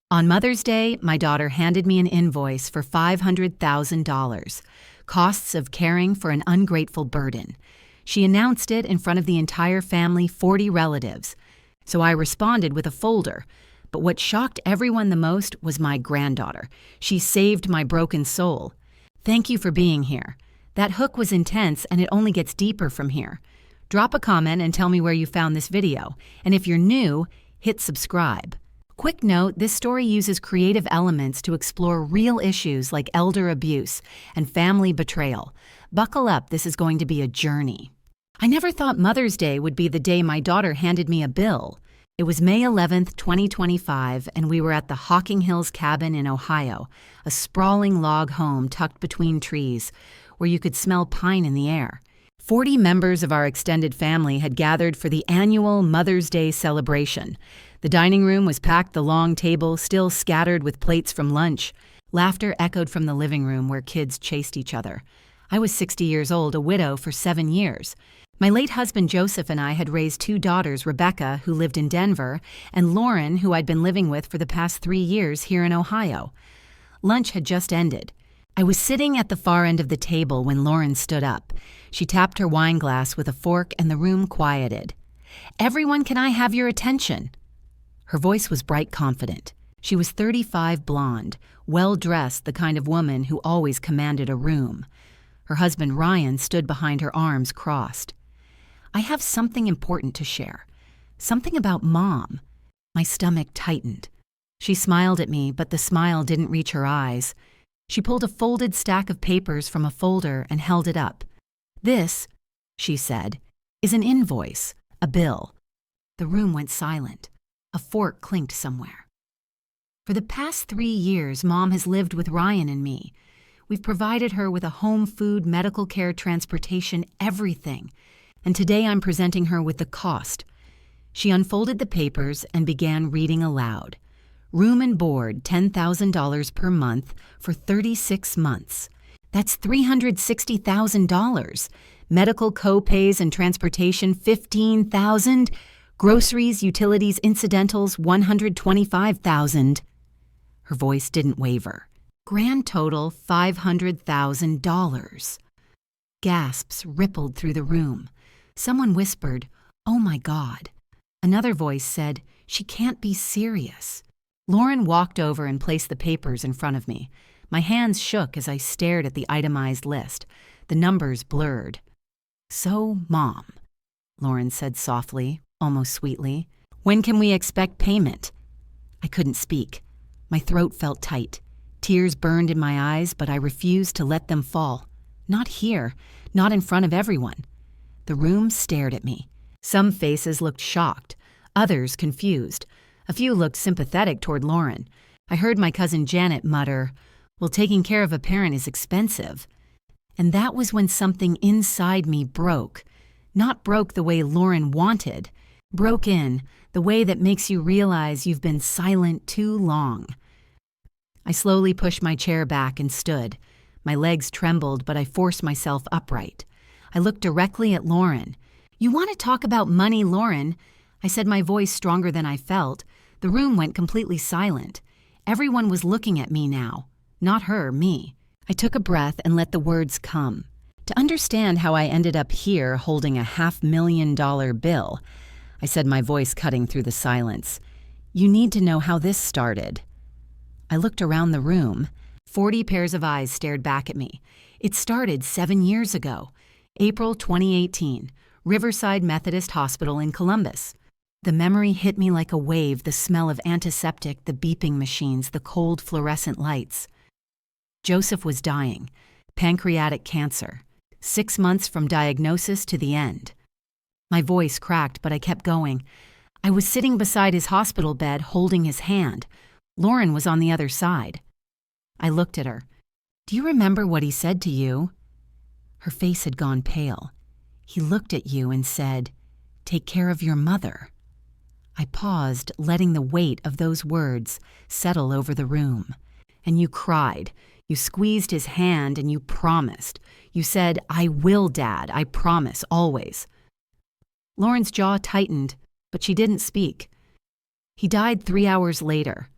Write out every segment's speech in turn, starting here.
On Mother's Day, my daughter handed me an invoice for $500,000, costs of caring for an ungrateful burden. She announced it in front of the entire family, 40 relatives. So I responded with a folder. But what shocked everyone the most was my granddaughter. She saved my broken soul. Thank you for being here. That hook was intense, and it only gets deeper from here. Drop a comment and tell me where you found this video. And if you're new, hit subscribe. Quick note, this story uses creative elements to explore real issues like elder abuse and family betrayal. Buckle up, this is going to be a journey. I never thought Mother's Day would be the day my daughter handed me a bill. It was May 11th, 2025, and we were at the Hocking Hills cabin in Ohio, a sprawling log home tucked between trees, where you could smell pine in the air. 40 members of our extended family had gathered for the annual Mother's Day celebration. The dining room was packed, the long table still scattered with plates from lunch. Laughter echoed from the living room where kids chased each other. I was 60 years old, a widow for 7 years. My late husband Joseph and I had raised 2 daughters, Rebecca, who lived in Denver, and Lauren, who I'd been living with for the past 3 years here in Ohio. Lunch had just ended. I was sitting at the far end of the table when Lauren stood up. She tapped her wine glass with a fork and the room quieted. "Everyone, can I have your attention?" Her voice was bright, confident. She was 35, blonde, well-dressed, the kind of woman who always commanded a room. Her husband Ryan stood behind her, arms crossed. "I have something important to share. Something about Mom." My stomach tightened. She smiled at me, but the smile didn't reach her eyes. She pulled a folded stack of papers from a folder and held it up. "This," she said, "is an invoice, a bill." The room went silent. A fork clinked somewhere. "For the past 3 years, Mom has lived with Ryan and me. We've provided her with a home, food, medical care, transportation, everything. And today I'm presenting her with the cost." She unfolded the papers and began reading aloud. "Room and board, $10,000 per month for 36 months. That's $360,000. Medical co-pays and transportation, $15,000. Groceries, utilities, incidentals, $125,000. Her voice didn't waver. "Grand total, $500,000. Gasps rippled through the room. Someone whispered, "Oh my God." Another voice said, "She can't be serious." Lauren walked over and placed the papers in front of me. My hands shook as I stared at the itemized list. The numbers blurred. "So, Mom," Lauren said softly, almost sweetly, "when can we expect payment?" I couldn't speak. My throat felt tight. Tears burned in my eyes, but I refused to let them fall. Not here, not in front of everyone. The room stared at me. Some faces looked shocked, others confused. A few looked sympathetic toward Lauren. I heard my cousin Janet mutter, "Well, taking care of a parent is expensive." And that was when something inside me broke. Not broke the way Lauren wanted. Broke in, the way that makes you realize you've been silent too long. I slowly pushed my chair back and stood. My legs trembled, but I forced myself upright. I looked directly at Lauren. "You want to talk about money, Lauren?" I said, my voice stronger than I felt. The room went completely silent. Everyone was looking at me now. Not her, me. I took a breath and let the words come. To understand how I ended up here holding a $500,000 bill, I said, my voice cutting through the silence, "You need to know how this started." I looked around the room. 40 pairs of eyes stared back at me. It started 7 years ago. April 2018, Riverside Methodist Hospital in Columbus. The memory hit me like a wave, the smell of antiseptic, the beeping machines, the cold fluorescent lights. Joseph was dying. Pancreatic cancer. 6 months from diagnosis to the end. My voice cracked, but I kept going. I was sitting beside his hospital bed, holding his hand. Lauren was on the other side. I looked at her. "Do you remember what he said to you?" Her face had gone pale. "He looked at you and said, 'Take care of your mother.'" I paused, letting the weight of those words settle over the room. "And you cried. You squeezed his hand and you promised. You said, 'I will, Dad, I promise, always.'" Lauren's jaw tightened, but she didn't speak. "He died 3 hours later.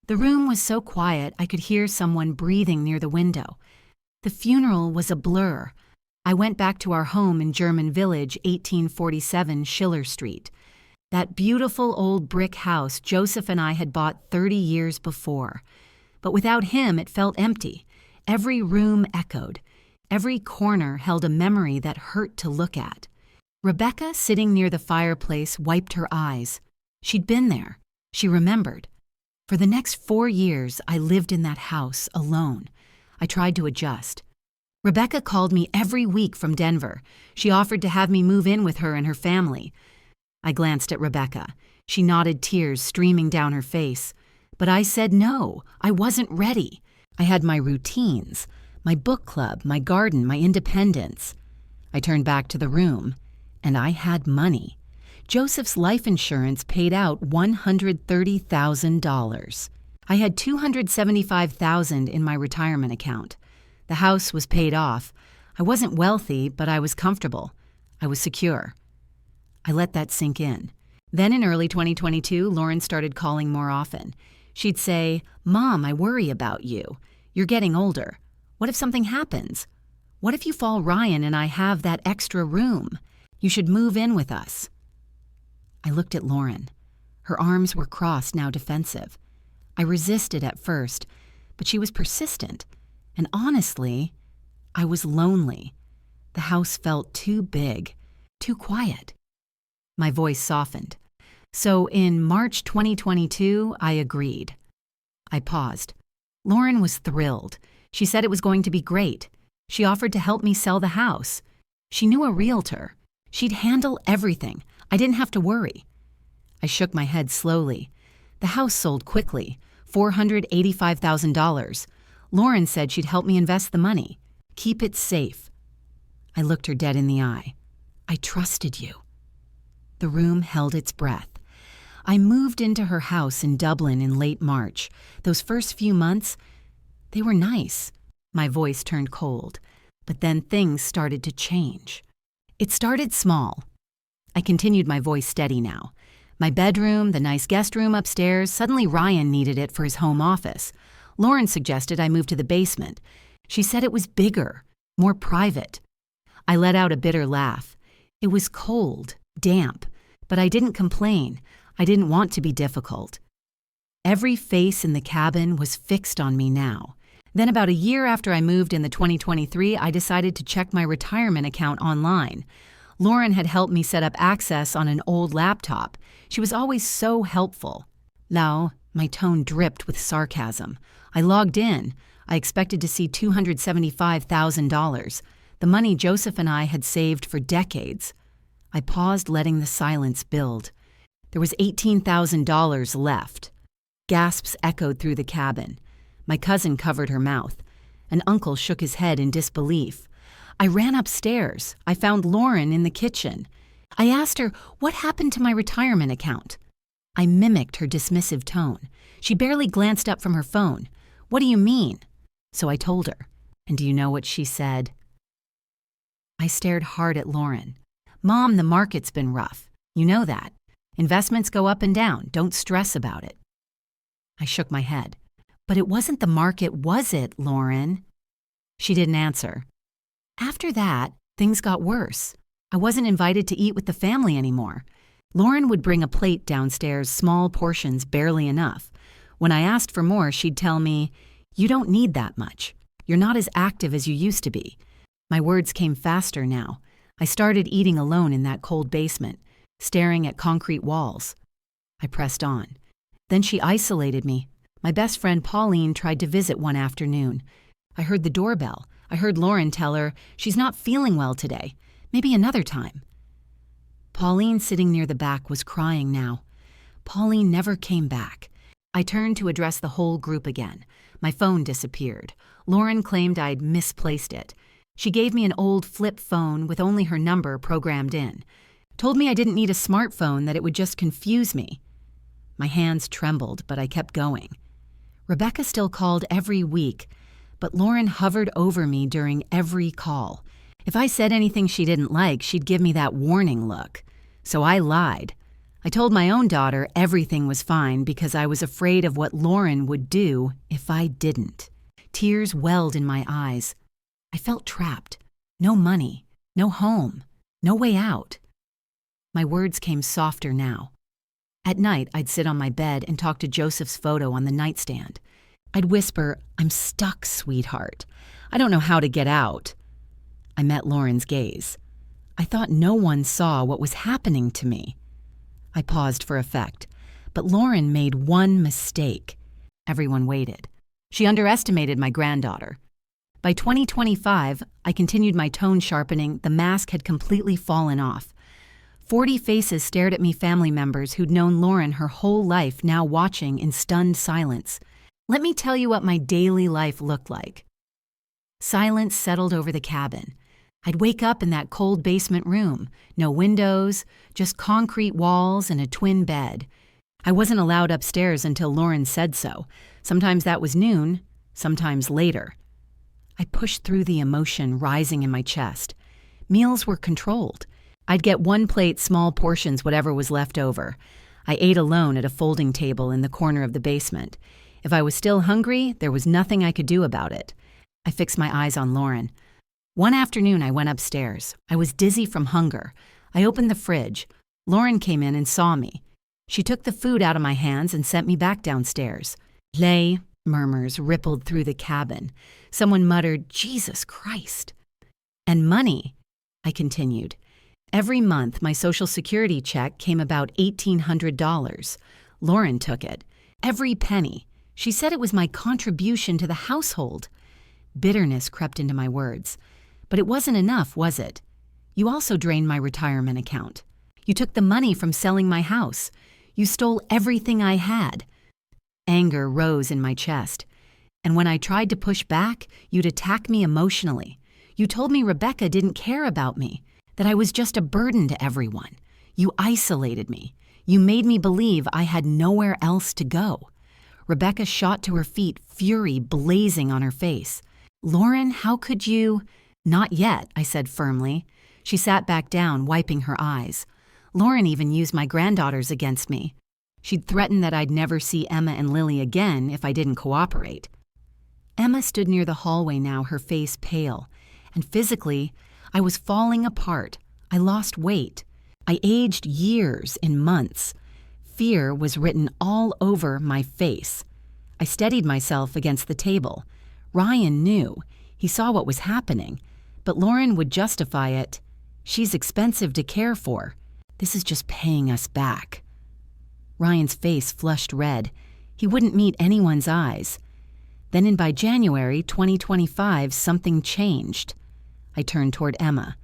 The room was so quiet I could hear someone breathing near the window. The funeral was a blur. I went back to our home in German Village, 1847 Schiller Street. That beautiful old brick house Joseph and I had bought 30 years before. But without him, it felt empty. Every room echoed. Every corner held a memory that hurt to look at. Rebecca, sitting near the fireplace, wiped her eyes. She'd been there. She remembered. For the next 4 years, I lived in that house alone. I tried to adjust. Rebecca called me every week from Denver. She offered to have me move in with her and her family. I glanced at Rebecca. She nodded, tears streaming down her face. But I said no, I wasn't ready. I had my routines, my book club, my garden, my independence. I turned back to the room, and I had money. Joseph's life insurance paid out $130,000. I had $275,000 in my retirement account. The house was paid off. I wasn't wealthy, but I was comfortable. I was secure. I let that sink in. Then in early 2022, Lauren started calling more often. She'd say, "Mom, I worry about you. You're getting older. What if something happens? What if you fall Ryan and I have that extra room? You should move in with us." I looked at Lauren. Her arms were crossed, now defensive. I resisted at first, but she was persistent. And honestly, I was lonely. The house felt too big, too quiet. My voice softened. So in March 2022, I agreed. I paused. Lauren was thrilled. She said it was going to be great. She offered to help me sell the house. She knew a realtor. She'd handle everything. I didn't have to worry. I shook my head slowly. The house sold quickly, $485,000. Lauren said she'd help me invest the money, keep it safe. I looked her dead in the eye. I trusted you. The room held its breath. I moved into her house in Dublin in late March. Those first few months, they were nice. My voice turned cold, but then things started to change. It started small. I continued, my voice steady now. My bedroom, the nice guest room upstairs, suddenly Ryan needed it for his home office. Lauren suggested I move to the basement. She said it was bigger, more private. I let out a bitter laugh. It was cold, damp, but I didn't complain. I didn't want to be difficult. Every face in the cabin was fixed on me now. Then about a year after I moved in the 2023, I decided to check my retirement account online. Lauren had helped me set up access on an old laptop. She was always so helpful. Now, my tone dripped with sarcasm. I logged in. I expected to see $275,000, the money Joseph and I had saved for decades. I paused, letting the silence build. There was $18,000 left. Gasps echoed through the cabin. My cousin covered her mouth. An uncle shook his head in disbelief. I ran upstairs. I found Lauren in the kitchen. I asked her, what happened to my retirement account? I mimicked her dismissive tone. She barely glanced up from her phone. What do you mean? So I told her. And do you know what she said? I stared hard at Lauren. Mom, the market's been rough. You know that. Investments go up and down. Don't stress about it. I shook my head. But it wasn't the market, was it, Lauren? She didn't answer. After that, things got worse. I wasn't invited to eat with the family anymore. Lauren would bring a plate downstairs, small portions, barely enough. When I asked for more, she'd tell me, "You don't need that much. You're not as active as you used to be." My words came faster now. I started eating alone in that cold basement, staring at concrete walls. I pressed on. Then she isolated me. My best friend Pauline tried to visit one afternoon. I heard the doorbell. I heard Lauren tell her, "She's not feeling well today. Maybe another time." Pauline, sitting near the back, was crying now. Pauline never came back. I turned to address the whole group again. My phone disappeared. Lauren claimed I'd misplaced it. She gave me an old flip phone with only her number programmed in. Told me I didn't need a smartphone, that it would just confuse me. My hands trembled, but I kept going. Rebecca still called every week, but Lauren hovered over me during every call. If I said anything she didn't like, she'd give me that warning look. So I lied. I told my own daughter everything was fine because I was afraid of what Lauren would do if I didn't. Tears welled in my eyes. I felt trapped. No money, no home, no way out. My words came softer now. At night, I'd sit on my bed and talk to Joseph's photo on the nightstand. I'd whisper, "I'm stuck, sweetheart. I don't know how to get out." I met Lauren's gaze. I thought no one saw what was happening to me. I paused for effect, but Lauren made one mistake. Everyone waited. She underestimated my granddaughter. By 2025, I continued my tone sharpening. The mask had completely fallen off. 40 faces stared at me, family members who'd known Lauren her whole life now watching in stunned silence. Let me tell you what my daily life looked like. Silence settled over the cabin. I'd wake up in that cold basement room. No windows, just concrete walls and a twin bed. I wasn't allowed upstairs until Lauren said so. Sometimes that was noon, sometimes later. I pushed through the emotion rising in my chest. Meals were controlled. I'd get one plate, small portions, whatever was left over. I ate alone at a folding table in the corner of the basement. If I was still hungry, there was nothing I could do about it. I fixed my eyes on Lauren. One afternoon, I went upstairs. I was dizzy from hunger. I opened the fridge. Lauren came in and saw me. She took the food out of my hands and sent me back downstairs. Lay, murmurs rippled through the cabin. Someone muttered, "Jesus Christ." "And money," I continued. Every month, my Social Security check came about $1,800. Lauren took it. Every penny. She said it was my contribution to the household. Bitterness crept into my words. But it wasn't enough, was it? You also drained my retirement account. You took the money from selling my house. You stole everything I had. Anger rose in my chest. And when I tried to push back, you'd attack me emotionally. You told me Rebecca didn't care about me, that I was just a burden to everyone. You isolated me. You made me believe I had nowhere else to go. Rebecca shot to her feet, fury blazing on her face. "Lauren, how could you—" "Not yet," I said firmly. She sat back down, wiping her eyes. Lauren even used my granddaughters against me. She'd threatened that I'd never see Emma and Lily again if I didn't cooperate. Emma stood near the hallway now, her face pale. And physically, I was falling apart. I lost weight. I aged years in months. Fear was written all over my face. I steadied myself against the table. Ryan knew. He saw what was happening. But Lauren would justify it. "She's expensive to care for. This is just paying us back." Ryan's face flushed red. He wouldn't meet anyone's eyes. Then by January 2025, something changed. I turned toward Emma.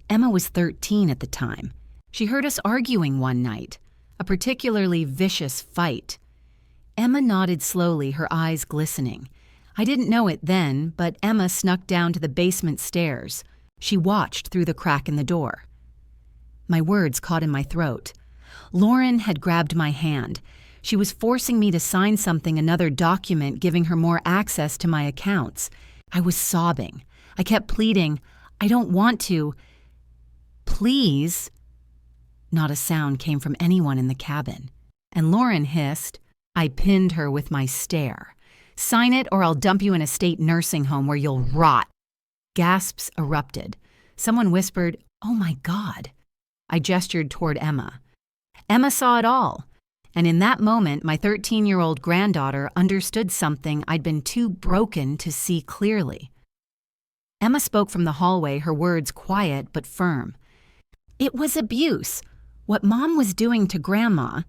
Emma was 13 at the time. She heard us arguing one night, a particularly vicious fight. Emma nodded slowly, her eyes glistening. I didn't know it then, but Emma snuck down to the basement stairs. She watched through the crack in the door. My words caught in my throat. Lauren had grabbed my hand. She was forcing me to sign something, another document giving her more access to my accounts. I was sobbing. I kept pleading, "I don't want to. Please." Not a sound came from anyone in the cabin. And Lauren hissed. I pinned her with my stare. "Sign it or I'll dump you in a state nursing home where you'll rot." Gasps erupted. Someone whispered, "Oh my God." I gestured toward Emma. Emma saw it all. And in that moment, my 13-year-old granddaughter understood something I'd been too broken to see clearly. Emma spoke from the hallway, her words quiet but firm. "It was abuse. What Mom was doing to Grandma,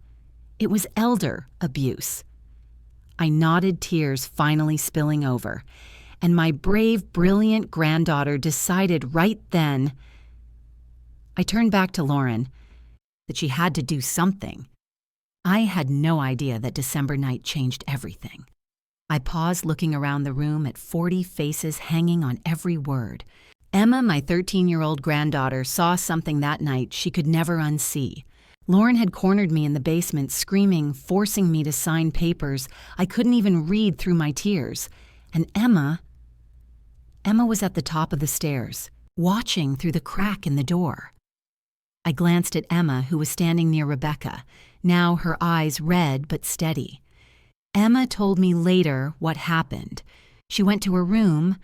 it was elder abuse." I nodded, tears finally spilling over. And my brave, brilliant granddaughter decided right then. I turned back to Lauren, that she had to do something. I had no idea that December night changed everything. I paused, looking around the room at 40 faces hanging on every word. Emma, my 13-year-old granddaughter, saw something that night she could never unsee. Lauren had cornered me in the basement, screaming, forcing me to sign papers I couldn't even read through my tears. And Emma was at the top of the stairs, watching through the crack in the door. I glanced at Emma, who was standing near Rebecca, now her eyes red but steady. Emma told me later what happened. She went to her room,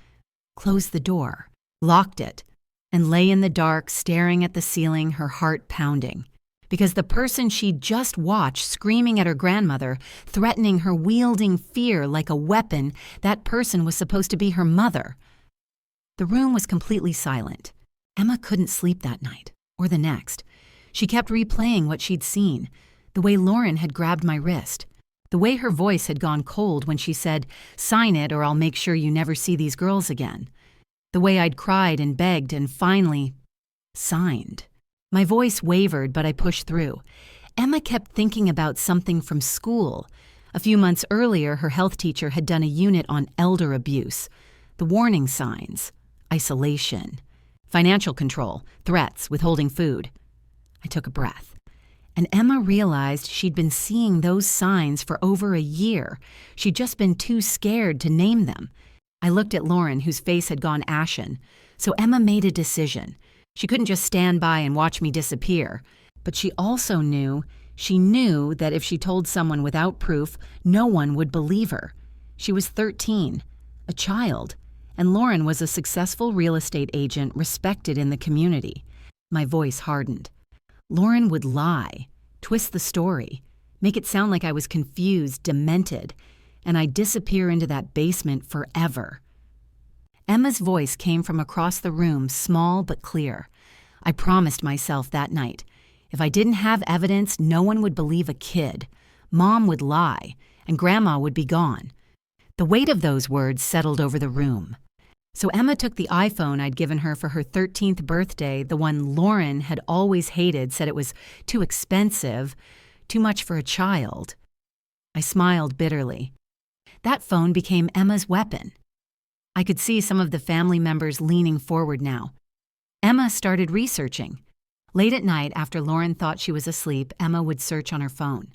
closed the door, locked it, and lay in the dark staring at the ceiling, her heart pounding. Because the person she'd just watched screaming at her grandmother, threatening her, wielding fear like a weapon, that person was supposed to be her mother. The room was completely silent. Emma couldn't sleep that night, or the next. She kept replaying what she'd seen, the way Lauren had grabbed my wrist, the way her voice had gone cold when she said, "Sign it or I'll make sure you never see these girls again." The way I'd cried and begged and finally signed. My voice wavered, but I pushed through. Emma kept thinking about something from school. A few months earlier, her health teacher had done a unit on elder abuse, the warning signs, isolation, financial control, threats, withholding food. I took a breath. And Emma realized she'd been seeing those signs for over a year. She'd just been too scared to name them. I looked at Lauren, whose face had gone ashen. So Emma made a decision. She couldn't just stand by and watch me disappear. But she also knew that if she told someone without proof, no one would believe her. She was 13, a child, and Lauren was a successful real estate agent respected in the community. My voice hardened. Lauren would lie, twist the story, make it sound like I was confused, demented, and I'd disappear into that basement forever. Emma's voice came from across the room, small but clear. I promised myself that night, if I didn't have evidence, no one would believe a kid. Mom would lie, and Grandma would be gone. The weight of those words settled over the room. So Emma took the iPhone I'd given her for her 13th birthday, the one Lauren had always hated, said it was too expensive, too much for a child. I smiled bitterly. That phone became Emma's weapon. I could see some of the family members leaning forward now. Emma started researching. Late at night, after Lauren thought she was asleep, Emma would search on her phone.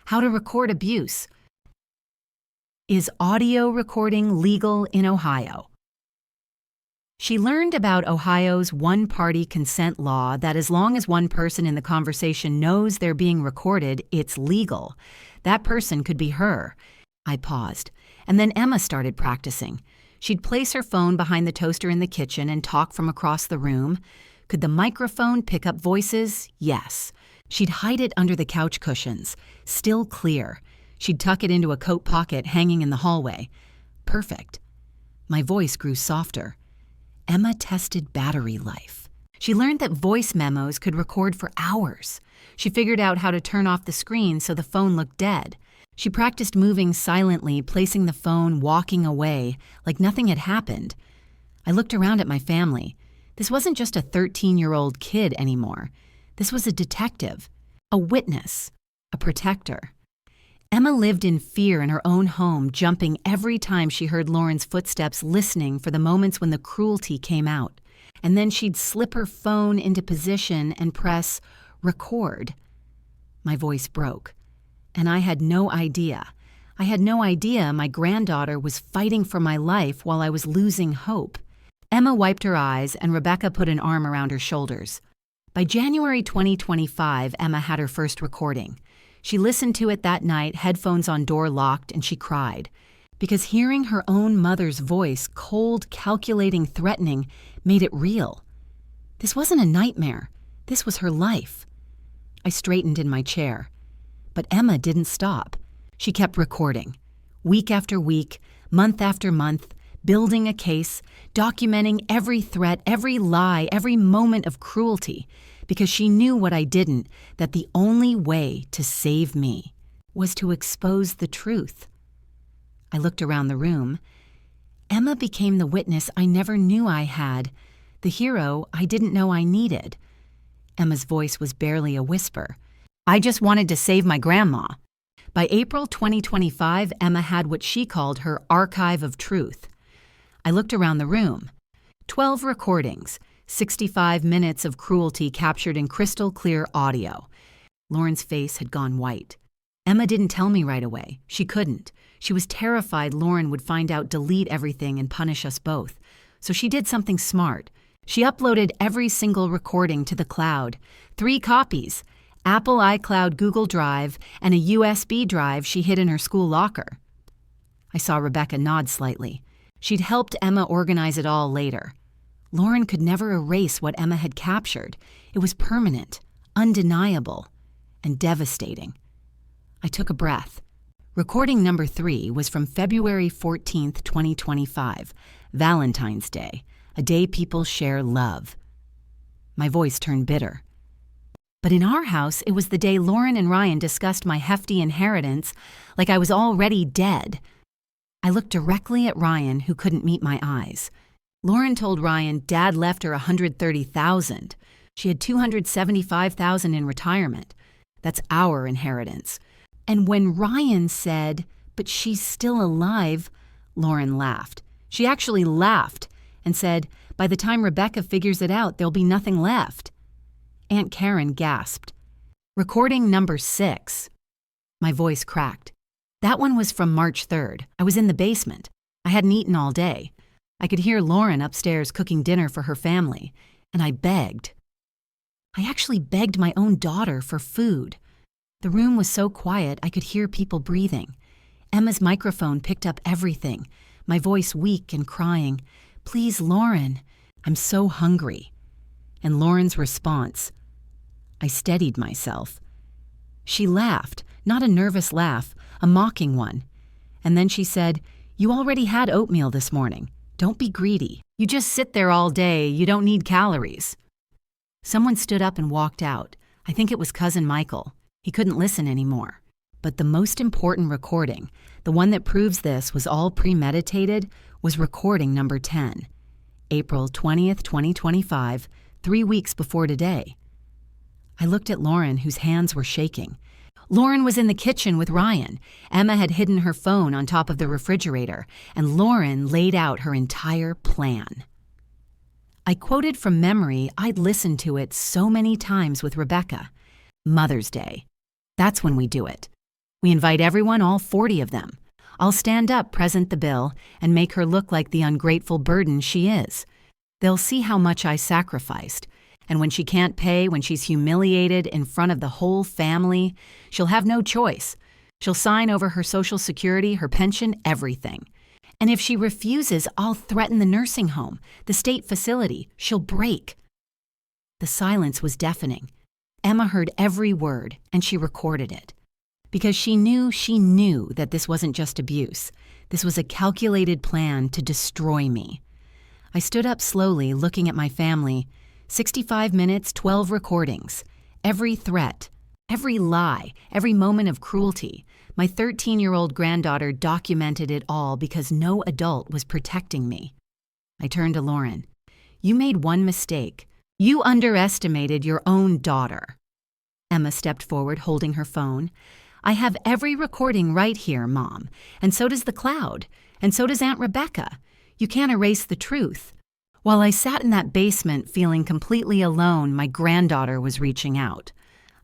How to record abuse. Is audio recording legal in Ohio? She learned about Ohio's one-party consent law that as long as one person in the conversation knows they're being recorded, it's legal. That person could be her. I paused, and then Emma started practicing. She'd place her phone behind the toaster in the kitchen and talk from across the room. Could the microphone pick up voices? Yes. She'd hide it under the couch cushions, still clear. She'd tuck it into a coat pocket hanging in the hallway. Perfect. My voice grew softer. Emma tested battery life. She learned that voice memos could record for hours. She figured out how to turn off the screen so the phone looked dead. She practiced moving silently, placing the phone, walking away, like nothing had happened. I looked around at my family. This wasn't just a 13-year-old kid anymore. This was a detective, a witness, a protector. Emma lived in fear in her own home, jumping every time she heard Lauren's footsteps, listening for the moments when the cruelty came out. And then she'd slip her phone into position and press record. My voice broke. And I had no idea. I had no idea my granddaughter was fighting for my life while I was losing hope. Emma wiped her eyes, and Rebecca put an arm around her shoulders. By January 2025, Emma had her first recording. She listened to it that night, headphones on, door locked, and she cried. Because hearing her own mother's voice, cold, calculating, threatening, made it real. This wasn't a nightmare. This was her life. I straightened in my chair. But Emma didn't stop. She kept recording. Week after week, month after month, building a case, documenting every threat, every lie, every moment of cruelty, because she knew what I didn't, that the only way to save me was to expose the truth. I looked around the room. Emma became the witness I never knew I had, the hero I didn't know I needed. Emma's voice was barely a whisper. I just wanted to save my grandma. By April 2025, Emma had what she called her archive of truth. I looked around the room. 12 recordings, 65 minutes of cruelty captured in crystal clear audio. Lauren's face had gone white. Emma didn't tell me right away. She couldn't. She was terrified Lauren would find out, delete everything, and punish us both. So she did something smart. She uploaded every single recording to the cloud, 3 copies, Apple iCloud, Google Drive, and a USB drive she hid in her school locker. I saw Rebecca nod slightly. She'd helped Emma organize it all later. Lauren could never erase what Emma had captured. It was permanent, undeniable, and devastating. I took a breath. Recording number 3 was from February 14th, 2025, Valentine's Day, a day people share love. My voice turned bitter. But in our house, it was the day Lauren and Ryan discussed my hefty inheritance like I was already dead. I looked directly at Ryan, who couldn't meet my eyes. Lauren told Ryan Dad left her $130,000. She had $275,000 in retirement. That's our inheritance. And when Ryan said, "But she's still alive," Lauren laughed. She actually laughed and said, "By the time Rebecca figures it out, there'll be nothing left." Aunt Karen gasped. Recording number 6. My voice cracked. That one was from March 3rd. I was in the basement. I hadn't eaten all day. I could hear Lauren upstairs cooking dinner for her family, and I begged. I actually begged my own daughter for food. The room was so quiet I could hear people breathing. Emma's microphone picked up everything, my voice weak and crying, "Please, Lauren, I'm so hungry." And Lauren's response. I steadied myself. She laughed, not a nervous laugh, a mocking one. And then she said, "You already had oatmeal this morning. Don't be greedy. You just sit there all day. You don't need calories." Someone stood up and walked out. I think it was Cousin Michael. He couldn't listen anymore. But the most important recording, the one that proves this was all premeditated, was recording number 10. April 20th, 2025, 3 weeks before today. I looked at Lauren, whose hands were shaking. Lauren was in the kitchen with Ryan. Emma had hidden her phone on top of the refrigerator, and Lauren laid out her entire plan. I quoted from memory. I'd listened to it so many times with Rebecca. Mother's Day. That's when we do it. We invite everyone, all 40 of them. I'll stand up, present the bill, and make her look like the ungrateful burden she is. They'll see how much I sacrificed. And when she can't pay, when she's humiliated in front of the whole family, she'll have no choice. She'll sign over her Social Security, her pension, everything. And if she refuses, I'll threaten the nursing home, the state facility. She'll break. The silence was deafening. Emma heard every word, and she recorded it. Because she knew that this wasn't just abuse. This was a calculated plan to destroy me. I stood up slowly, looking at my family. 65 minutes, 12 recordings. Every threat, every lie, every moment of cruelty. My 13-year-old granddaughter documented it all because no adult was protecting me. I turned to Lauren. You made one mistake. You underestimated your own daughter. Emma stepped forward, holding her phone. I have every recording right here, Mom. And so does the cloud. And so does Aunt Rebecca. You can't erase the truth. While I sat in that basement feeling completely alone, my granddaughter was reaching out.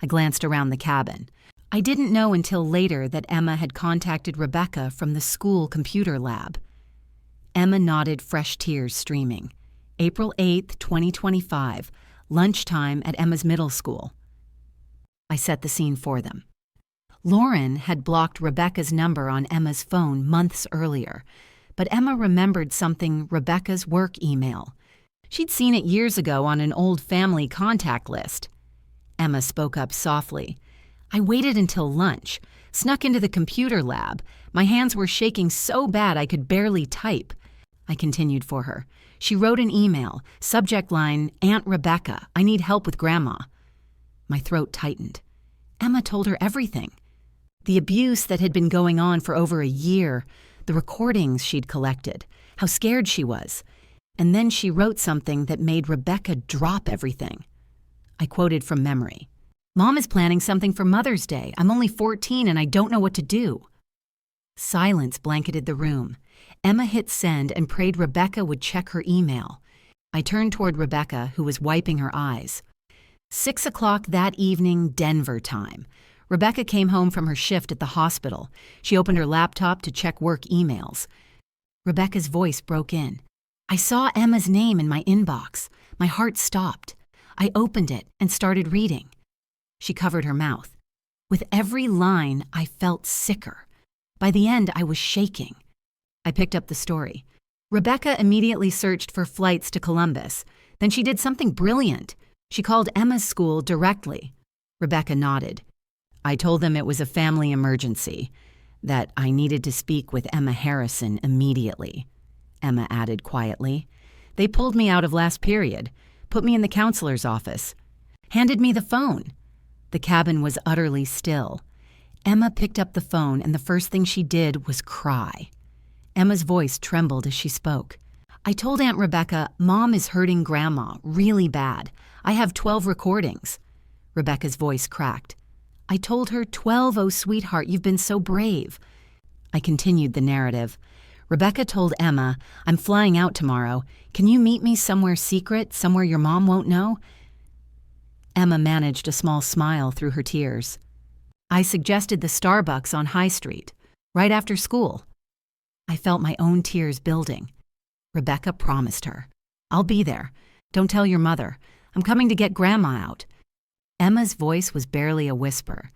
I glanced around the cabin. I didn't know until later that Emma had contacted Rebecca from the school computer lab. Emma nodded, fresh tears streaming. April 8th, 2025, lunchtime at Emma's middle school. I set the scene for them. Lauren had blocked Rebecca's number on Emma's phone months earlier, but Emma remembered something, Rebecca's work email. She'd seen it years ago on an old family contact list. Emma spoke up softly. I waited until lunch, snuck into the computer lab. My hands were shaking so bad I could barely type. I continued for her. She wrote an email, subject line, Aunt Rebecca, I need help with Grandma. My throat tightened. Emma told her everything. The abuse that had been going on for over a year, the recordings she'd collected, how scared she was. And then she wrote something that made Rebecca drop everything. I quoted from memory. Mom is planning something for Mother's Day. I'm only 14 and I don't know what to do. Silence blanketed the room. Emma hit send and prayed Rebecca would check her email. I turned toward Rebecca, who was wiping her eyes. 6 o'clock that evening, Denver time. Rebecca came home from her shift at the hospital. She opened her laptop to check work emails. Rebecca's voice broke in. I saw Emma's name in my inbox. My heart stopped. I opened it and started reading. She covered her mouth. With every line, I felt sicker. By the end, I was shaking. I picked up the story. Rebecca immediately searched for flights to Columbus. Then she did something brilliant. She called Emma's school directly. Rebecca nodded. I told them it was a family emergency, that I needed to speak with Emma Harrison immediately. Emma added quietly. They pulled me out of last period, put me in the counselor's office, handed me the phone. The cabin was utterly still. Emma picked up the phone, and the first thing she did was cry. Emma's voice trembled as she spoke. I told Aunt Rebecca, Mom is hurting Grandma really bad. I have 12 recordings. Rebecca's voice cracked. I told her, 12, oh sweetheart, you've been so brave. I continued the narrative. Rebecca told Emma, I'm flying out tomorrow. Can you meet me somewhere secret, somewhere your mom won't know? Emma managed a small smile through her tears. I suggested the Starbucks on High Street, right after school. I felt my own tears building. Rebecca promised her. I'll be there. Don't tell your mother. I'm coming to get Grandma out. Emma's voice was barely a whisper.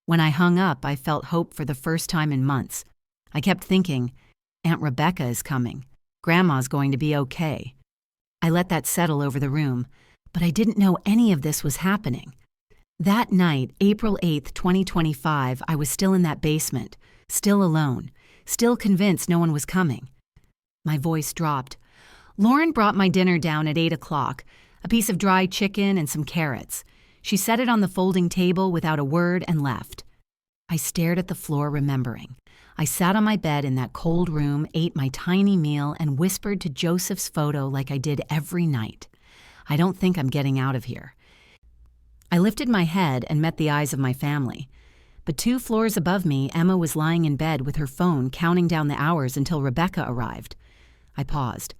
When I hung up, I felt hope for the first time in months. I kept thinking, Aunt Rebecca is coming. Grandma's going to be okay. I let that settle over the room, but I didn't know any of this was happening. That night, April 8th, 2025, I was still in that basement, still alone, still convinced no one was coming. My voice dropped. Lauren brought my dinner down at 8 o'clock, a piece of dry chicken and some carrots. She set it on the folding table without a word and left. I stared at the floor, remembering. I sat on my bed in that cold room, ate my tiny meal, and whispered to Joseph's photo like I did every night. I don't think I'm getting out of here. I lifted my head and met the eyes of my family. But 2 floors above me, Emma was lying in bed with her phone counting down the hours until Rebecca arrived. I paused.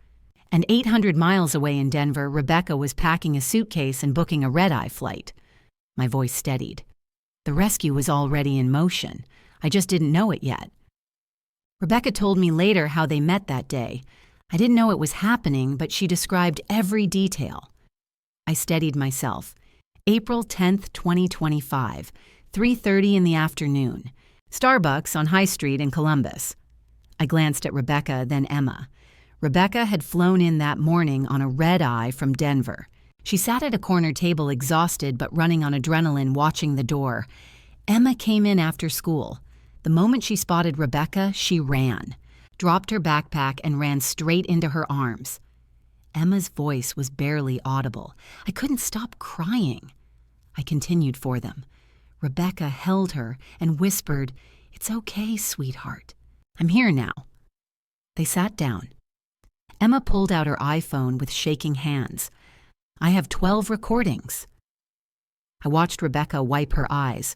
And 800 miles away in Denver, Rebecca was packing a suitcase and booking a red-eye flight. My voice steadied. The rescue was already in motion. I just didn't know it yet. Rebecca told me later how they met that day. I didn't know it was happening, but she described every detail. I steadied myself. April 10th, 2025, 3:30 in the afternoon. Starbucks on High Street in Columbus. I glanced at Rebecca, then Emma. Rebecca had flown in that morning on a red-eye from Denver. She sat at a corner table exhausted but running on adrenaline, watching the door. Emma came in after school. The moment she spotted Rebecca, she ran, dropped her backpack, and ran straight into her arms. Emma's voice was barely audible. I couldn't stop crying. I continued for them. Rebecca held her and whispered, It's okay, sweetheart. I'm here now. They sat down. Emma pulled out her iPhone with shaking hands. I have 12 recordings. I watched Rebecca wipe her eyes.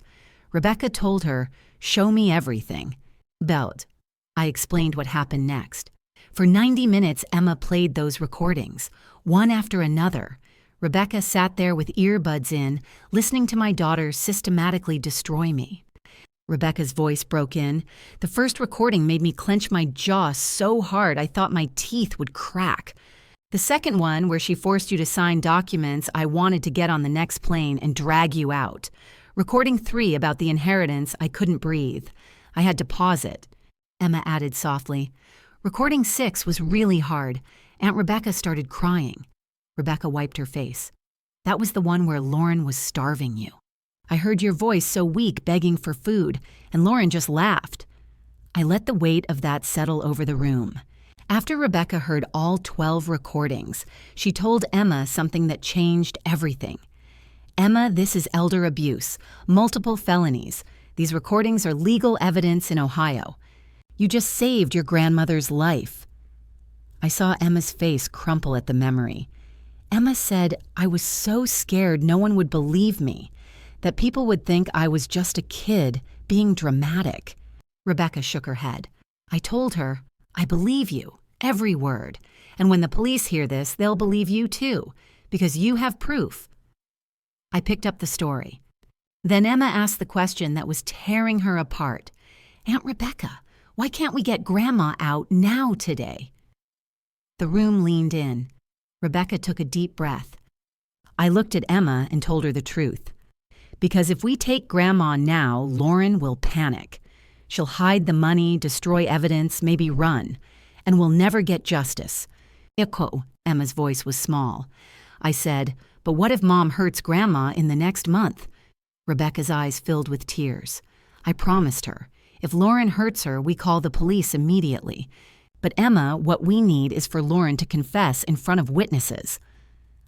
Rebecca told her, Show me everything. Belt. I explained what happened next. For 90 minutes, Emma played those recordings, one after another. Rebecca sat there with earbuds in, listening to my daughter systematically destroy me. Rebecca's voice broke in. The first recording made me clench my jaw so hard I thought my teeth would crack. The second one, where she forced you to sign documents, I wanted to get on the next plane and drag you out. Recording 3 about the inheritance, I couldn't breathe. I had to pause it. Emma added softly. Recording 6 was really hard. Aunt Rebecca started crying. Rebecca wiped her face. That was the one where Lauren was starving you. I heard your voice so weak begging for food, and Lauren just laughed. I let the weight of that settle over the room. After Rebecca heard all 12 recordings, she told Emma something that changed everything. Emma, this is elder abuse, multiple felonies. These recordings are legal evidence in Ohio. You just saved your grandmother's life. I saw Emma's face crumple at the memory. Emma said, I was so scared no one would believe me, that people would think I was just a kid being dramatic. Rebecca shook her head. I told her, I believe you, every word. And when the police hear this, they'll believe you too, because you have proof. I picked up the story. Then Emma asked the question that was tearing her apart. Aunt Rebecca, why can't we get Grandma out now today? The room leaned in. Rebecca took a deep breath. I looked at Emma and told her the truth. Because if we take Grandma now, Lauren will panic. She'll hide the money, destroy evidence, maybe run, and we'll never get justice. Echo, Emma's voice was small. I said, but what if Mom hurts Grandma in the next month? Rebecca's eyes filled with tears. I promised her, if Lauren hurts her, we call the police immediately. But Emma, what we need is for Lauren to confess in front of witnesses.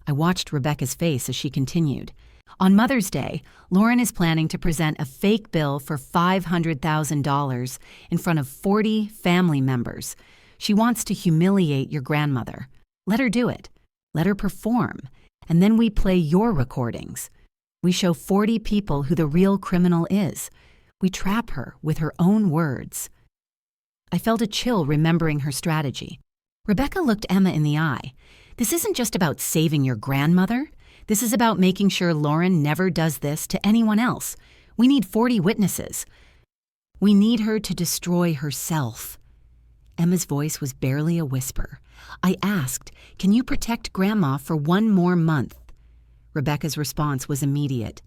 I watched Rebecca's face as she continued. On Mother's Day, Lauren is planning to present a fake bill for $500,000 in front of 40 family members. She wants to humiliate your grandmother. Let her do it. Let her perform. And then we play your recordings. We show 40 people who the real criminal is. We trap her with her own words. I felt a chill remembering her strategy. Rebecca looked Emma in the eye. This isn't just about saving your grandmother. This is about making sure Lauren never does this to anyone else. We need 40 witnesses. We need her to destroy herself. Emma's voice was barely a whisper. I asked, can you protect Grandma for one more month? Rebecca's response was immediate.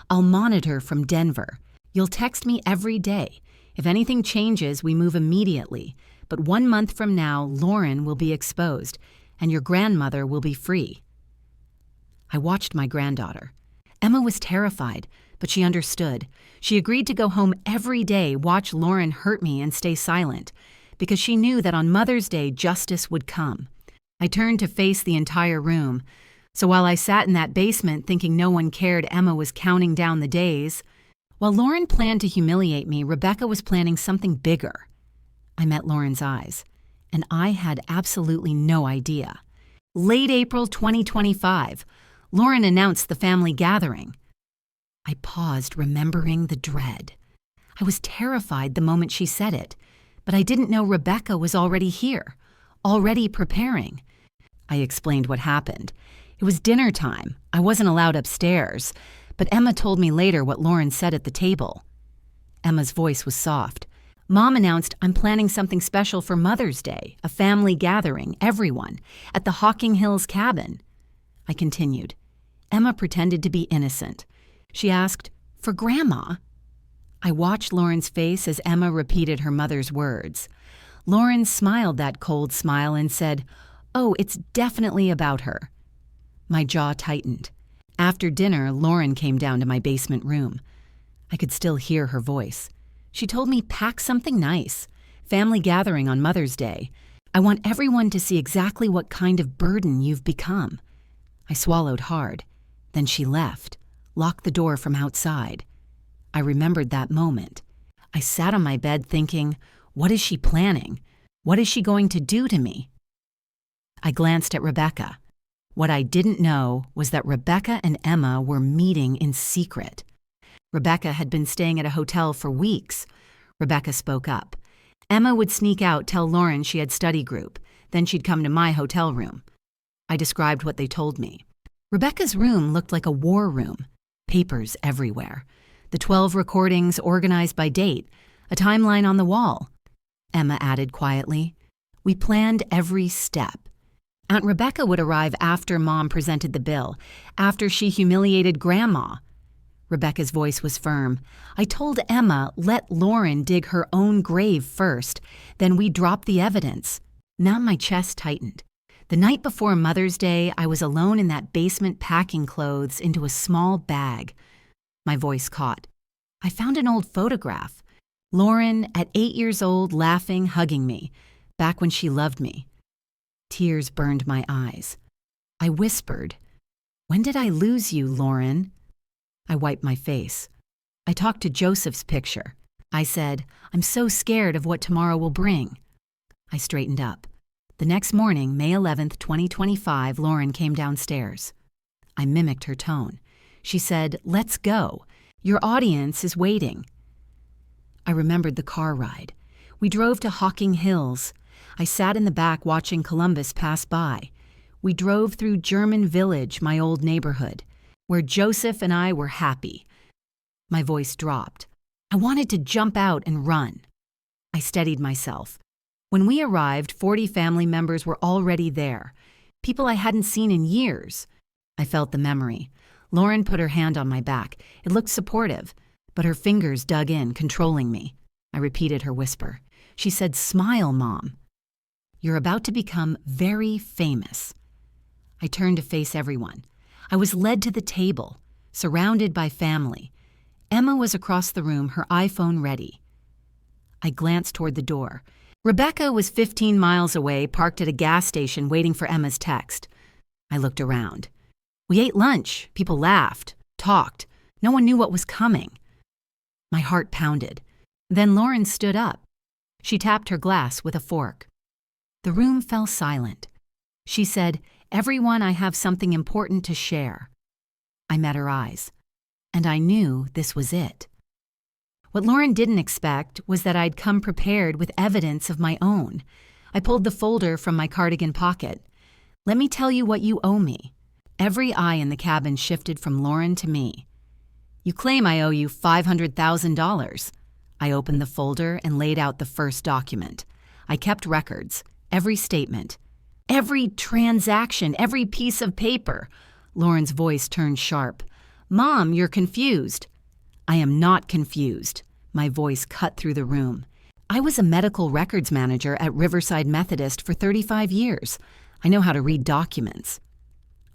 I'll monitor from Denver. You'll text me every day. If anything changes, we move immediately. But 1 month from now, Lauren will be exposed, and your grandmother will be free. I watched my granddaughter. Emma was terrified, but she understood. She agreed to go home every day, watch Lauren hurt me, and stay silent, because she knew that on Mother's Day, justice would come. I turned to face the entire room. So while I sat in that basement thinking no one cared, Emma was counting down the days. While Lauren planned to humiliate me, Rebecca was planning something bigger. I met Lauren's eyes, and I had absolutely no idea. Late April 2025, Lauren announced the family gathering. I paused, remembering the dread. I was terrified the moment she said it, but I didn't know Rebecca was already here, already preparing. I explained what happened. It was dinner time. I wasn't allowed upstairs, but Emma told me later what Lauren said at the table. Emma's voice was soft. Mom announced, I'm planning something special for Mother's Day, a family gathering, everyone, at the Hocking Hills cabin. I continued. Emma pretended to be innocent. She asked, for Grandma? I watched Lauren's face as Emma repeated her mother's words. Lauren smiled that cold smile and said, oh, it's definitely about her. My jaw tightened. After dinner, Lauren came down to my basement room. I could still hear her voice. She told me, pack something nice. Family gathering on Mother's Day. I want everyone to see exactly what kind of burden you've become. I swallowed hard. Then she left, locked the door from outside. I remembered that moment. I sat on my bed thinking, what is she planning? What is she going to do to me? I glanced at Rebecca. What I didn't know was that Rebecca and Emma were meeting in secret. Rebecca had been staying at a hotel for weeks. Rebecca spoke up. Emma would sneak out, tell Lauren she had study group. Then she'd come to my hotel room. I described what they told me. Rebecca's room looked like a war room. Papers everywhere. The 12 recordings organized by date. A timeline on the wall. Emma added quietly, we planned every step. Aunt Rebecca would arrive after Mom presented the bill, after she humiliated Grandma. Rebecca's voice was firm. I told Emma, let Lauren dig her own grave first, then we drop the evidence. Now my chest tightened. The night before Mother's Day, I was alone in that basement packing clothes into a small bag. My voice caught. I found an old photograph. Lauren, at 8 years old, laughing, hugging me, back when she loved me. Tears burned my eyes. I whispered, when did I lose you, Lauren? I wiped my face. I talked to Joseph's picture. I said, I'm so scared of what tomorrow will bring. I straightened up. The next morning, May 11th, 2025, Lauren came downstairs. I mimicked her tone. She said, let's go. Your audience is waiting. I remembered the car ride. We drove to Hocking Hills. I sat in the back watching Columbus pass by. We drove through German Village, my old neighborhood, where Joseph and I were happy. My voice dropped. I wanted to jump out and run. I steadied myself. When we arrived, 40 family members were already there, people I hadn't seen in years. I felt the memory. Lauren put her hand on my back. It looked supportive, but her fingers dug in, controlling me. I repeated her whisper. She said, "Smile, Mom. You're about to become very famous." I turned to face everyone. I was led to the table, surrounded by family. Emma was across the room, her iPhone ready. I glanced toward the door. Rebecca was 15 miles away, parked at a gas station waiting for Emma's text. I looked around. We ate lunch. People laughed, talked. No one knew what was coming. My heart pounded. Then Lauren stood up. She tapped her glass with a fork. The room fell silent. She said, "Everyone, I have something important to share." I met her eyes, and I knew this was it. What Lauren didn't expect was that I'd come prepared with evidence of my own. I pulled the folder from my cardigan pocket. "Let me tell you what you owe me." Every eye in the cabin shifted from Lauren to me. "You claim I owe you $500,000. I opened the folder and laid out the first document. I kept records, every statement, every transaction, every piece of paper. Lauren's voice turned sharp. "Mom, you're confused." "I am not confused." My voice cut through the room. I was a medical records manager at Riverside Methodist for 35 years. I know how to read documents.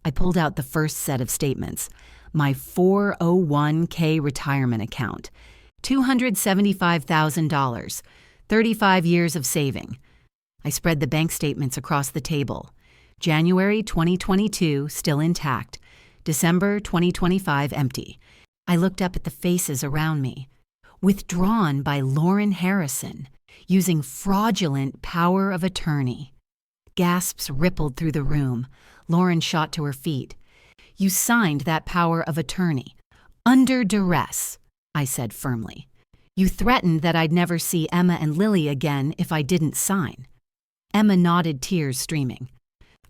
I pulled out the first set of statements. My 401k retirement account. $275,000. 35 years of saving. I spread the bank statements across the table. January 2022, still intact. December 2025, empty. I looked up at the faces around me. Withdrawn by Sharon Harrison, using fraudulent power of attorney. Gasps rippled through the room. Lauren shot to her feet. "You signed that power of attorney. Under duress," I said firmly. "You threatened that I'd never see Emma and Lily again if I didn't sign." Emma nodded, tears streaming.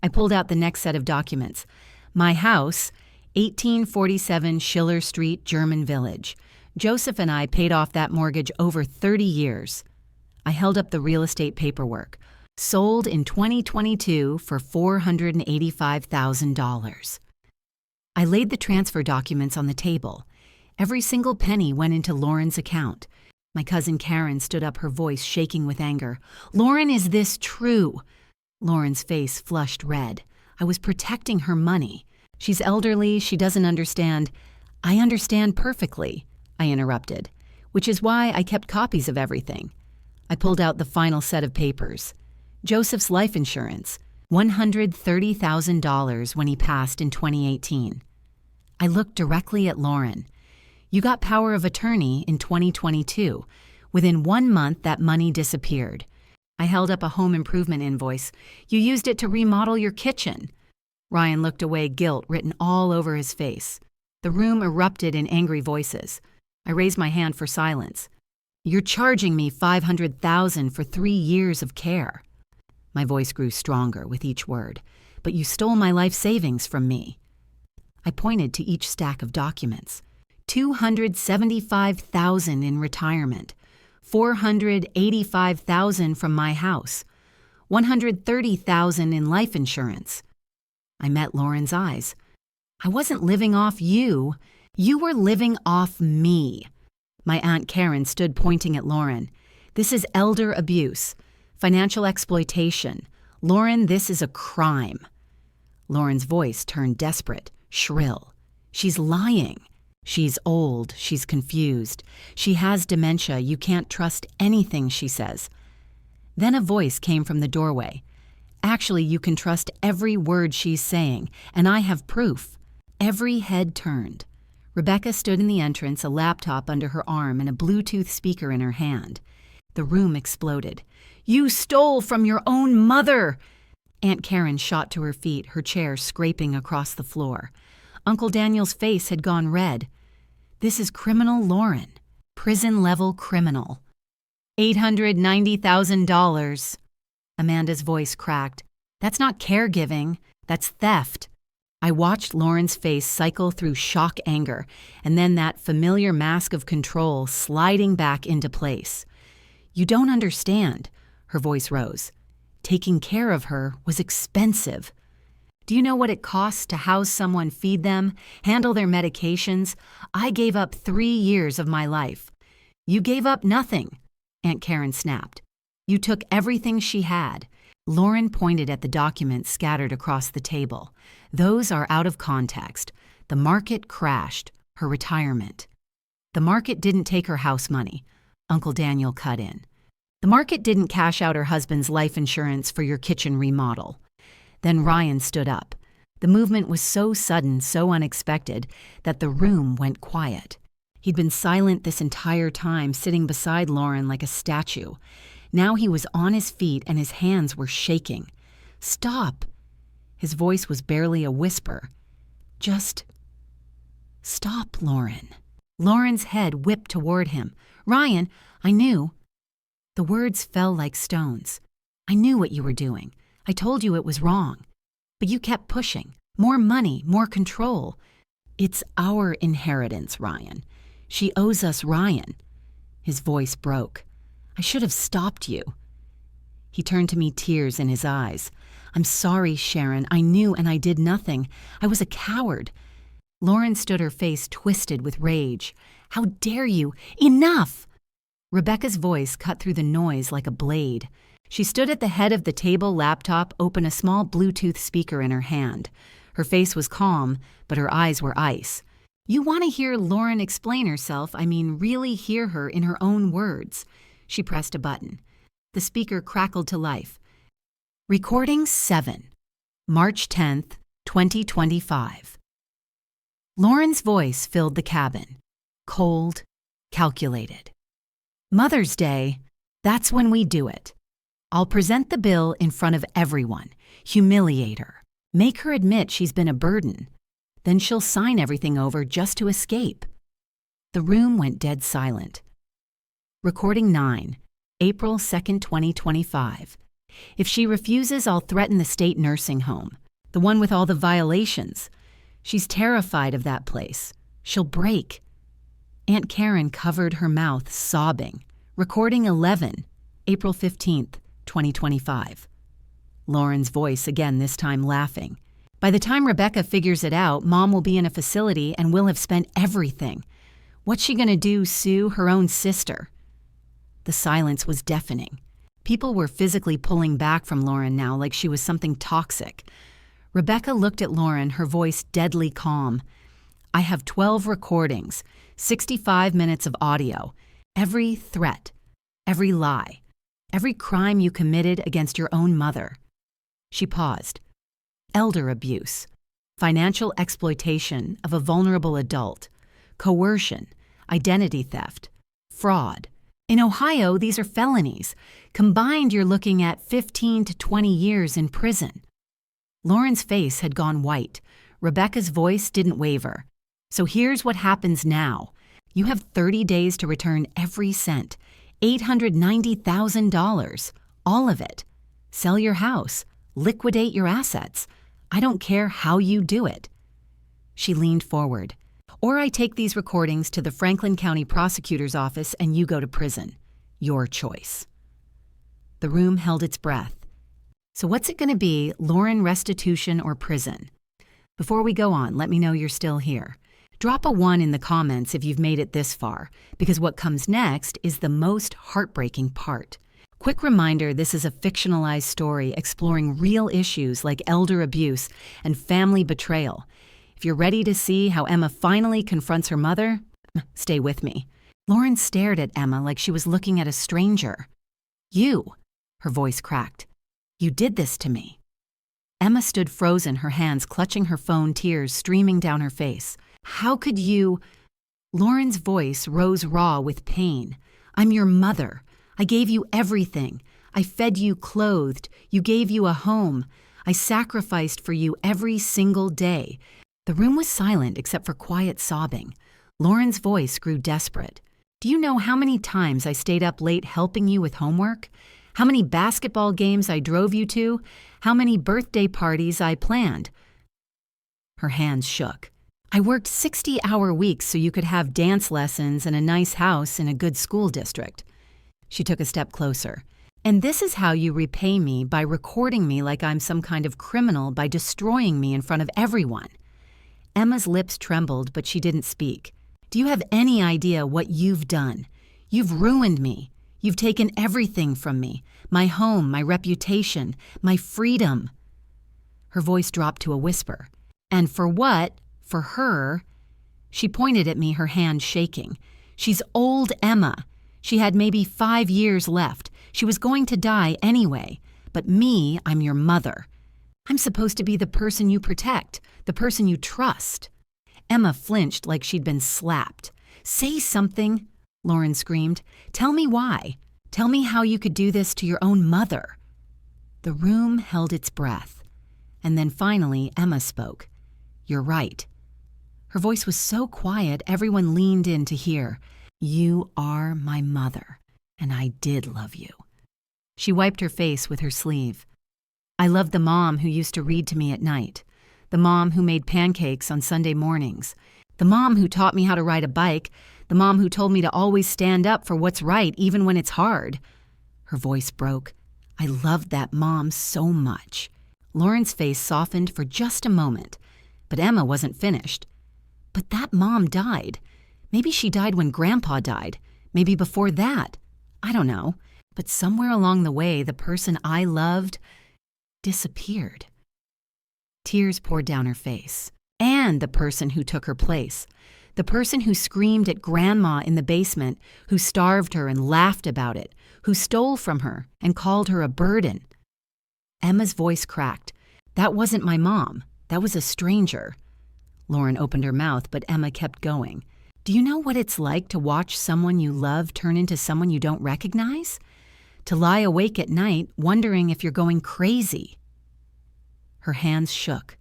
I pulled out the next set of documents. My house, 1847 Schiller Street, German Village. Joseph and I paid off that mortgage over 30 years. I held up the real estate paperwork. Sold in 2022 for $485,000. I laid the transfer documents on the table. Every single penny went into Lauren's account. My cousin Karen stood up, her voice shaking with anger. "Lauren, is this true?" Lauren's face flushed red. I was protecting her money. "She's elderly, she doesn't understand." "I understand perfectly," I interrupted, "which is why I kept copies of everything." I pulled out the final set of papers. Joseph's life insurance, $130,000 when he passed in 2018. I looked directly at Lauren. "You got power of attorney in 2022. Within 1 month, that money disappeared." I held up a home improvement invoice. "You used it to remodel your kitchen." Ryan looked away, guilt written all over his face. The room erupted in angry voices. I raised my hand for silence. "You're charging me $500,000 for 3 years of care." My voice grew stronger with each word. "But you stole my life savings from me." I pointed to each stack of documents. $275,000 in retirement, $485,000 from my house, $130,000 in life insurance. I met Lauren's eyes. "I wasn't living off you. You were living off me." My Aunt Karen stood pointing at Lauren. "This is elder abuse, financial exploitation. Lauren, this is a crime." Lauren's voice turned desperate, shrill. "She's lying. She's old, she's confused. She has dementia, you can't trust anything she says." Then a voice came from the doorway. "Actually, you can trust every word she's saying, and I have proof." Every head turned. Rebecca stood in the entrance, a laptop under her arm and a Bluetooth speaker in her hand. The room exploded. "You stole from your own mother!" Aunt Karen shot to her feet, her chair scraping across the floor. Uncle Daniel's face had gone red. "This is criminal Lauren. Prison-level criminal." $890,000. Amanda's voice cracked. "That's not caregiving. That's theft." I watched Lauren's face cycle through shock anger, and then that familiar mask of control sliding back into place. "You don't understand. Her voice rose. Taking care of her was expensive. Do you know what it costs to house someone, feed them, handle their medications? I gave up 3 years of my life. You gave up nothing, Aunt Karen snapped. You took everything she had. Lauren pointed at the documents scattered across the table. Those are out of context. The market crashed. Her retirement. The market didn't take her house money. Uncle Daniel cut in. The market didn't cash out her husband's life insurance for your kitchen remodel. Then Ryan stood up. The movement was so sudden, so unexpected, that the room went quiet. He'd been silent this entire time, sitting beside Lauren like a statue. Now he was on his feet and his hands were shaking. Stop! His voice was barely a whisper. Just stop, Lauren. Lauren's head whipped toward him. Ryan, I knew. The words fell like stones. I knew what you were doing. I told you it was wrong. But you kept pushing. More money, more control. It's our inheritance, Ryan. She owes us Ryan. His voice broke. I should have stopped you. He turned to me, tears in his eyes. I'm sorry, Sharon. I knew and I did nothing. I was a coward. Lauren stood, her face twisted with rage. How dare you? Enough! Rebecca's voice cut through the noise like a blade. She stood at the head of the table laptop, open a small Bluetooth speaker in her hand. Her face was calm, but her eyes were ice. You want to hear Lauren explain herself, really hear her in her own words. She pressed a button. The speaker crackled to life. Recording 7, March 10th, 2025. Lauren's voice filled the cabin. Cold, calculated. Mother's Day, that's when we do it. I'll present the bill in front of everyone, humiliate her, make her admit she's been a burden. Then she'll sign everything over just to escape. The room went dead silent. Recording 9, April 2nd, 2025. If she refuses, I'll threaten the state nursing home, the one with all the violations. She's terrified of that place. She'll break. Aunt Karen covered her mouth, sobbing. Recording 11, April 15th, 2025. Lauren's voice again, this time laughing. By the time Rebecca figures it out, Mom will be in a facility and we'll have spent everything. What's she gonna do, sue her own sister? The silence was deafening. People were physically pulling back from Lauren now like she was something toxic. Rebecca looked at Lauren, her voice deadly calm. I have 12 recordings, 65 minutes of audio. Every threat, every lie, every crime you committed against your own mother. She paused. Elder abuse, financial exploitation of a vulnerable adult, coercion, identity theft, fraud. In Ohio, these are felonies. Combined, you're looking at 15 to 20 years in prison. Lauren's face had gone white. Rebecca's voice didn't waver. So here's what happens now. You have 30 days to return every cent, $890,000, all of it. Sell your house, liquidate your assets. I don't care how you do it. She leaned forward. Or I take these recordings to the Franklin County Prosecutor's Office and you go to prison. Your choice. The room held its breath. So what's it going to be, Lauren, restitution, or prison? Before we go on, let me know you're still here. Drop a 1 in the comments if you've made it this far, because what comes next is the most heartbreaking part. Quick reminder, this is a fictionalized story exploring real issues like elder abuse and family betrayal. If you're ready to see how Emma finally confronts her mother, stay with me. Lauren stared at Emma like she was looking at a stranger. You, her voice cracked. You did this to me. Emma stood frozen, her hands clutching her phone, tears streaming down her face. How could you? Lauren's voice rose raw with pain. I'm your mother. I gave you everything. I fed you, clothed. You gave you a home. I sacrificed for you every single day. The room was silent except for quiet sobbing. Lauren's voice grew desperate. Do you know how many times I stayed up late helping you with homework? How many basketball games I drove you to? How many birthday parties I planned? Her hands shook. I worked 60-hour weeks so you could have dance lessons and a nice house in a good school district. She took a step closer. And this is how you repay me, by recording me like I'm some kind of criminal, by destroying me in front of everyone." Emma's lips trembled, but she didn't speak. "Do you have any idea what you've done? You've ruined me. You've taken everything from me. My home, my reputation, my freedom." Her voice dropped to a whisper. "And for what? For her?" She pointed at me, her hand shaking. "She's old Emma. She had maybe 5 years left. She was going to die anyway. But me, I'm your mother. I'm supposed to be the person you protect, the person you trust." Emma flinched like she'd been slapped. "Say something," Lauren screamed. "Tell me why. Tell me how you could do this to your own mother." The room held its breath. And then finally, Emma spoke. "You're right." Her voice was so quiet, everyone leaned in to hear. "You are my mother, and I did love you." She wiped her face with her sleeve. "I loved the mom who used to read to me at night, the mom who made pancakes on Sunday mornings, the mom who taught me how to ride a bike, the mom who told me to always stand up for what's right even when it's hard." Her voice broke. "I loved that mom so much." Lauren's face softened for just a moment, but Emma wasn't finished. "But that mom died. Maybe she died when Grandpa died. Maybe before that. I don't know. But somewhere along the way, the person I loved disappeared." Tears poured down her face. "And the person who took her place. The person who screamed at Grandma in the basement, who starved her and laughed about it, who stole from her and called her a burden." Emma's voice cracked. "That wasn't my mom. That was a stranger." Lauren opened her mouth, but Emma kept going. "Do you know what it's like to watch someone you love turn into someone you don't recognize? To lie awake at night wondering if you're going crazy." Her hands shook.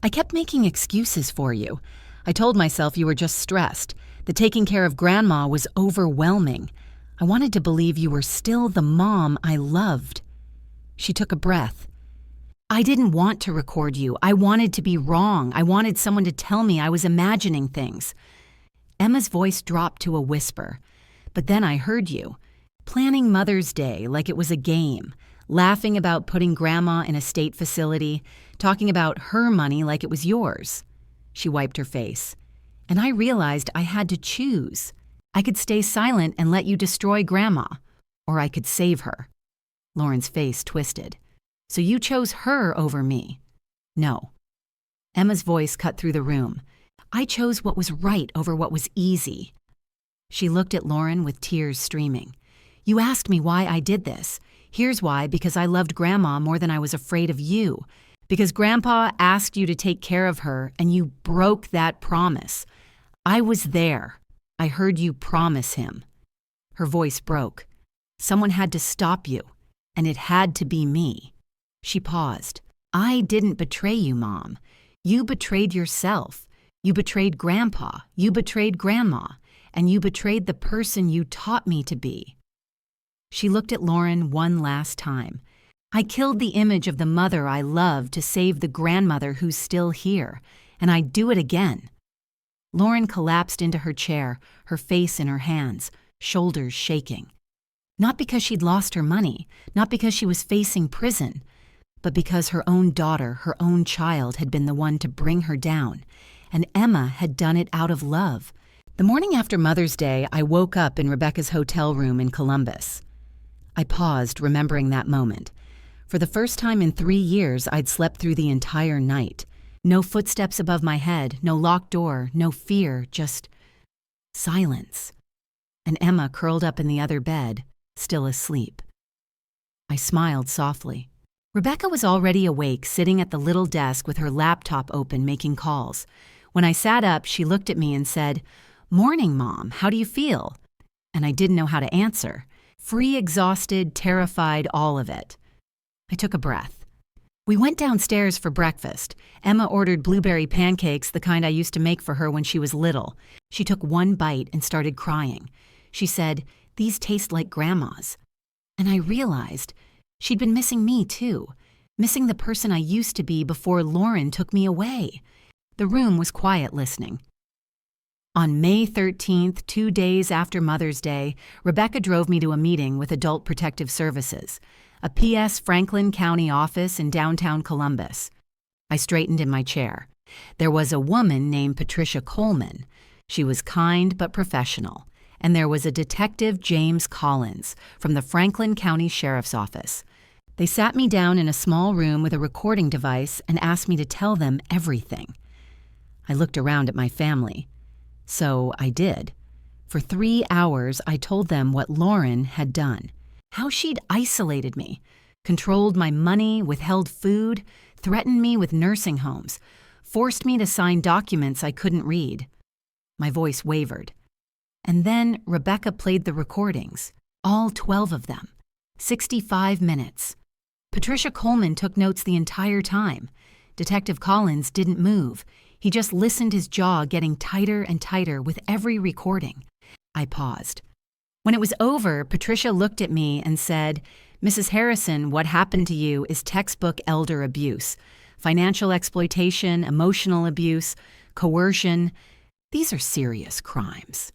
"I kept making excuses for you. I told myself you were just stressed, that taking care of Grandma was overwhelming. I wanted to believe you were still the mom I loved." She took a breath. "I didn't want to record you. I wanted to be wrong. I wanted someone to tell me I was imagining things." Emma's voice dropped to a whisper. "But then I heard you, planning Mother's Day like it was a game, laughing about putting Grandma in a state facility, talking about her money like it was yours." She wiped her face. "And I realized I had to choose. I could stay silent and let you destroy Grandma, or I could save her." Lauren's face twisted. "So you chose her over me?" "No." Emma's voice cut through the room. "I chose what was right over what was easy." She looked at Lauren with tears streaming. "You asked me why I did this. Here's why: because I loved Grandma more than I was afraid of you. Because Grandpa asked you to take care of her, and you broke that promise. I was there. I heard you promise him." Her voice broke. "Someone had to stop you, and it had to be me." She paused. "I didn't betray you, Mom. You betrayed yourself. You betrayed Grandpa. You betrayed Grandma. And you betrayed the person you taught me to be." She looked at Lauren one last time. "I killed the image of the mother I loved to save the grandmother who's still here, and I'd do it again." Lauren collapsed into her chair, her face in her hands, shoulders shaking. Not because she'd lost her money, not because she was facing prison, but because her own daughter, her own child, had been the one to bring her down, and Emma had done it out of love. The morning after Mother's Day, I woke up in Rebecca's hotel room in Columbus. I paused, remembering that moment. For the first time in 3 years, I'd slept through the entire night. No footsteps above my head, no locked door, no fear, just silence. And Emma curled up in the other bed, still asleep. I smiled softly. Rebecca was already awake, sitting at the little desk with her laptop open, making calls. When I sat up, she looked at me and said, "Morning, Mom. How do you feel?" And I didn't know how to answer. Free, exhausted, terrified, all of it. I took a breath. We went downstairs for breakfast. Emma ordered blueberry pancakes, the kind I used to make for her when she was little. She took one bite and started crying. She said, "These taste like Grandma's." And I realized she'd been missing me too, missing the person I used to be before Lauren took me away. The room was quiet listening. On May 13th, 2 days after Mother's Day, Rebecca drove me to a meeting with Adult Protective Services, a P.S. Franklin County office in downtown Columbus. I straightened in my chair. There was a woman named Patricia Coleman. She was kind but professional. And there was a Detective James Collins from the Franklin County Sheriff's Office. They sat me down in a small room with a recording device and asked me to tell them everything. I looked around at my family. So I did. For 3 hours, I told them what Lauren had done, how she'd isolated me, controlled my money, withheld food, threatened me with nursing homes, forced me to sign documents I couldn't read. My voice wavered. And then Rebecca played the recordings, all 12 of them, 65 minutes. Patricia Coleman took notes the entire time. Detective Collins didn't move. He just listened, his jaw getting tighter and tighter with every recording. I paused. When it was over, Patricia looked at me and said, "Mrs. Harrison, what happened to you is textbook elder abuse. Financial exploitation, emotional abuse, coercion. These are serious crimes."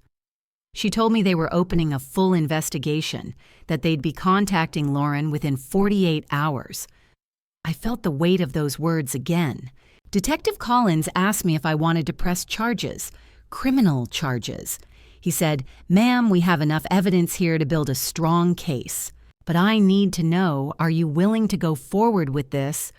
She told me they were opening a full investigation, that they'd be contacting Lauren within 48 hours. I felt the weight of those words again. Detective Collins asked me if I wanted to press charges, criminal charges. He said, "Ma'am, we have enough evidence here to build a strong case. But I need to know, are you willing to go forward with this?"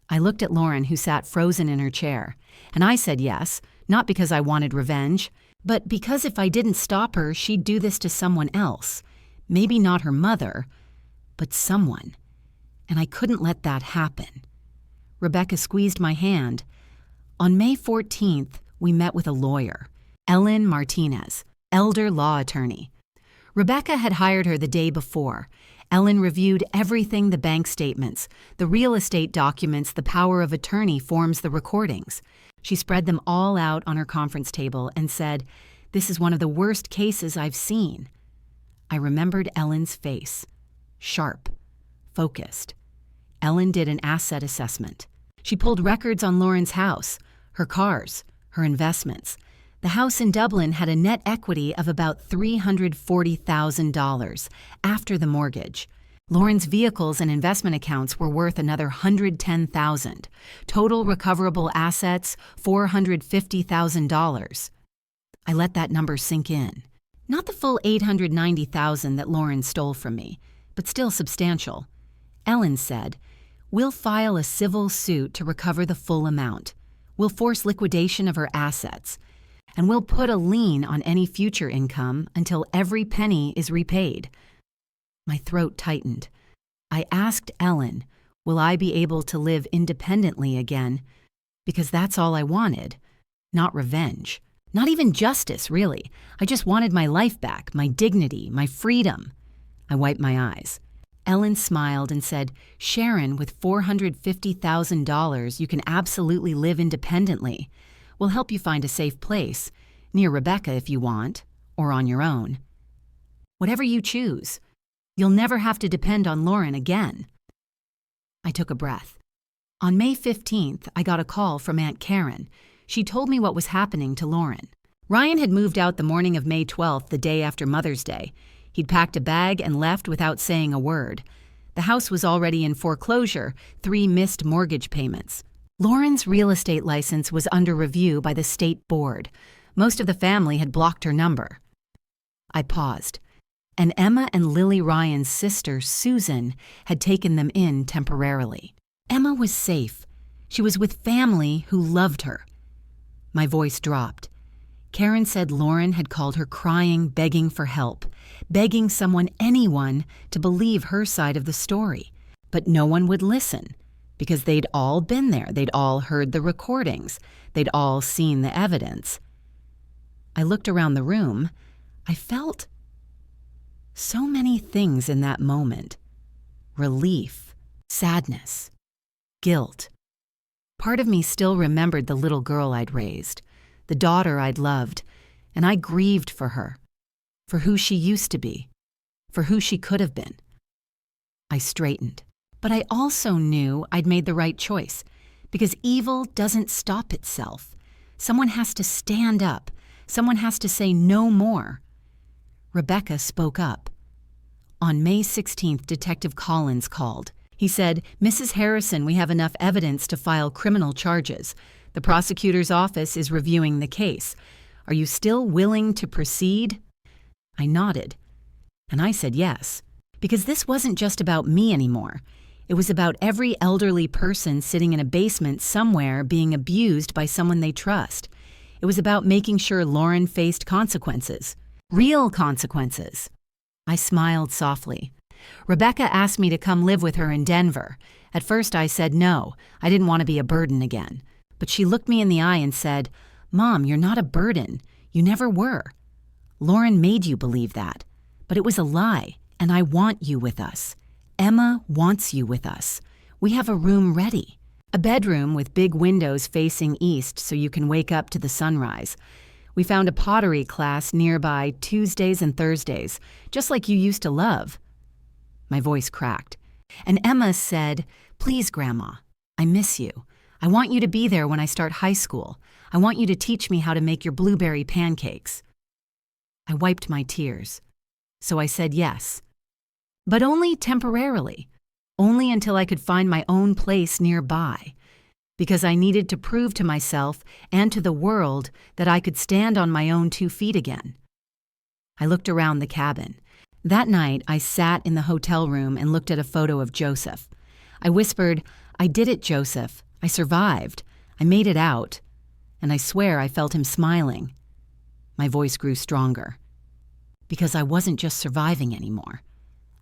I looked at Lauren, who sat frozen in her chair, and I said yes, not because I wanted revenge, but because if I didn't stop her, she'd do this to someone else. Maybe not her mother, but someone. And I couldn't let that happen. Rebecca squeezed my hand. On May 14th, we met with a lawyer, Ellen Martinez, elder law attorney. Rebecca had hired her the day before. Ellen reviewed everything: the bank statements, the real estate documents, the power of attorney forms, the recordings. She spread them all out on her conference table and said, "This is one of the worst cases I've seen." I remembered Ellen's face. Sharp. Focused. Ellen did an asset assessment. She pulled records on Lauren's house, her cars, her investments. The house in Dublin had a net equity of about $340,000 after the mortgage. Lauren's vehicles and investment accounts were worth another $110,000. Total recoverable assets, $450,000. I let that number sink in. Not the full $890,000 that Lauren stole from me, but still substantial. Ellen said, "We'll file a civil suit to recover the full amount. We'll force liquidation of her assets. And we'll put a lien on any future income until every penny is repaid." My throat tightened. I asked Ellen, will I be able to live independently again? Because that's all I wanted. Not revenge. Not even justice, really. I just wanted my life back, my dignity, my freedom. I wiped my eyes. Ellen smiled and said, "Sharon, with $450,000, you can absolutely live independently. We'll help you find a safe place, near Rebecca if you want, or on your own. Whatever you choose. You'll never have to depend on Lauren again." I took a breath. On May 15th, I got a call from Aunt Karen. She told me what was happening to Lauren. Ryan had moved out the morning of May 12th, the day after Mother's Day. He'd packed a bag and left without saying a word. The house was already in foreclosure, 3 missed mortgage payments. Lauren's real estate license was under review by the state board. Most of the family had blocked her number. I paused. And Emma and Lily Ryan's sister, Susan, had taken them in temporarily. Emma was safe. She was with family who loved her. My voice dropped. Karen said Lauren had called her crying, begging for help, begging someone, anyone, to believe her side of the story. But no one would listen, because they'd all been there. They'd all heard the recordings. They'd all seen the evidence. I looked around the room. I felt so many things in that moment. Relief, sadness, guilt. Part of me still remembered the little girl I'd raised, the daughter I'd loved, and I grieved for her, for who she used to be, for who she could have been. I straightened, but I also knew I'd made the right choice, because evil doesn't stop itself. Someone has to stand up, Someone has to say no more. Rebecca spoke up. On May 16th, Detective Collins called. He said, "Mrs. Harrison, we have enough evidence to file criminal charges. The prosecutor's office is reviewing the case. Are you still willing to proceed?" I nodded, and I said yes, because this wasn't just about me anymore. It was about every elderly person sitting in a basement somewhere being abused by someone they trust. It was about making sure Lauren faced consequences. Real consequences. I smiled softly. Rebecca asked me to come live with her in Denver. At first I said no, I didn't want to be a burden again. But she looked me in the eye and said, "Mom, you're not a burden. You never were. Lauren made you believe that. But it was a lie, and I want you with us. Emma wants you with us. We have a room ready. A bedroom with big windows facing east so you can wake up to the sunrise. We found a pottery class nearby Tuesdays and Thursdays, just like you used to love." My voice cracked. And Emma said, "Please, Grandma, I miss you. I want you to be there when I start high school. I want you to teach me how to make your blueberry pancakes." I wiped my tears. So I said yes. But only temporarily. Only until I could find my own place nearby. Because I needed to prove to myself and to the world that I could stand on my own 2 feet again. I looked around the cabin. That night, I sat in the hotel room and looked at a photo of Joseph. I whispered, "I did it, Joseph. I survived. I made it out." And I swear I felt him smiling. My voice grew stronger. Because I wasn't just surviving anymore.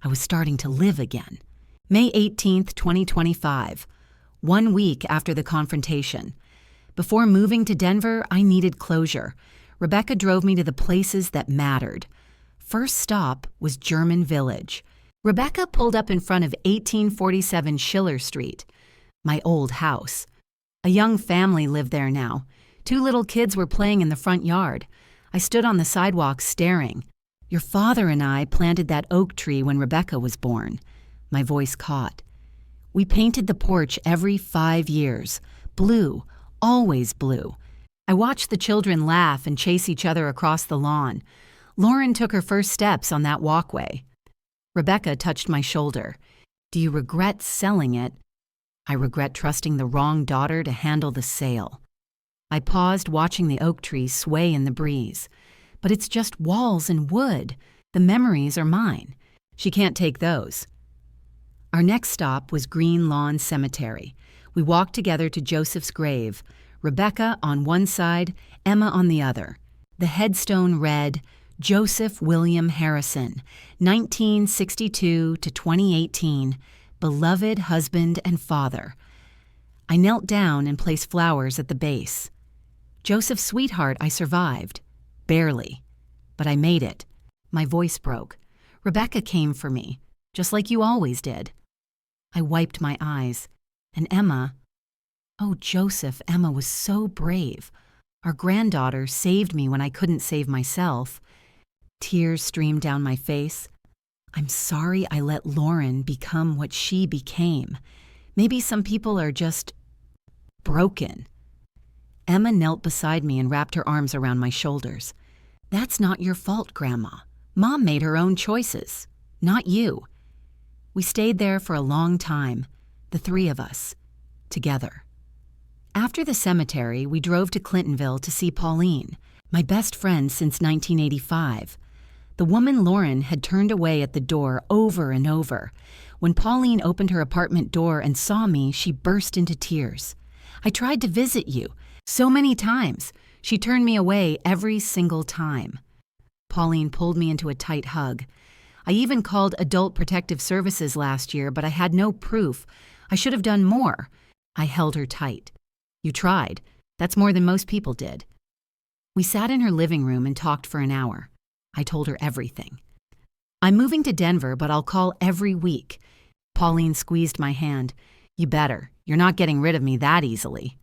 I was starting to live again. May 18th, 2025. 1 week after the confrontation. Before moving to Denver, I needed closure. Rebecca drove me to the places that mattered. First stop was German Village. Rebecca pulled up in front of 1847 Schiller Street, my old house. A young family lived there now. 2 little kids were playing in the front yard. I stood on the sidewalk staring. "Your father and I planted that oak tree when Rebecca was born." My voice caught. "We painted the porch every 5 years. Blue, always blue. I watched the children laugh and chase each other across the lawn. Lauren took her first steps on that walkway." Rebecca touched my shoulder. "Do you regret selling it?" "I regret trusting the wrong daughter to handle the sale." I paused, watching the oak tree sway in the breeze. "But it's just walls and wood. The memories are mine. She can't take those." Our next stop was Green Lawn Cemetery. We walked together to Joseph's grave, Rebecca on one side, Emma on the other. The headstone read, "Joseph William Harrison, 1962 to 2018, beloved husband and father." I knelt down and placed flowers at the base. Joseph's sweetheart, I survived. Barely. But I made it. My voice broke. "Rebecca came for me, just like you always did." I wiped my eyes. And Emma, oh, Joseph, Emma was so brave. Our granddaughter saved me when I couldn't save myself. Tears streamed down my face. I'm sorry I let Lauren become what she became. Maybe some people are just broken. Emma knelt beside me and wrapped her arms around my shoulders. "That's not your fault, Grandma. Mom made her own choices, not you." We stayed there for a long time, the 3 of us, together. After the cemetery, we drove to Clintonville to see Pauline, my best friend since 1985. The woman Lauren had turned away at the door over and over. When Pauline opened her apartment door and saw me, she burst into tears. "I tried to visit you so many times. She turned me away every single time." Pauline pulled me into a tight hug. "I even called Adult Protective Services last year, but I had no proof. I should have done more." I held her tight. "You tried. That's more than most people did." We sat in her living room and talked for an hour. I told her everything. "I'm moving to Denver, but I'll call every week." Pauline squeezed my hand. "You better. You're not getting rid of me that easily."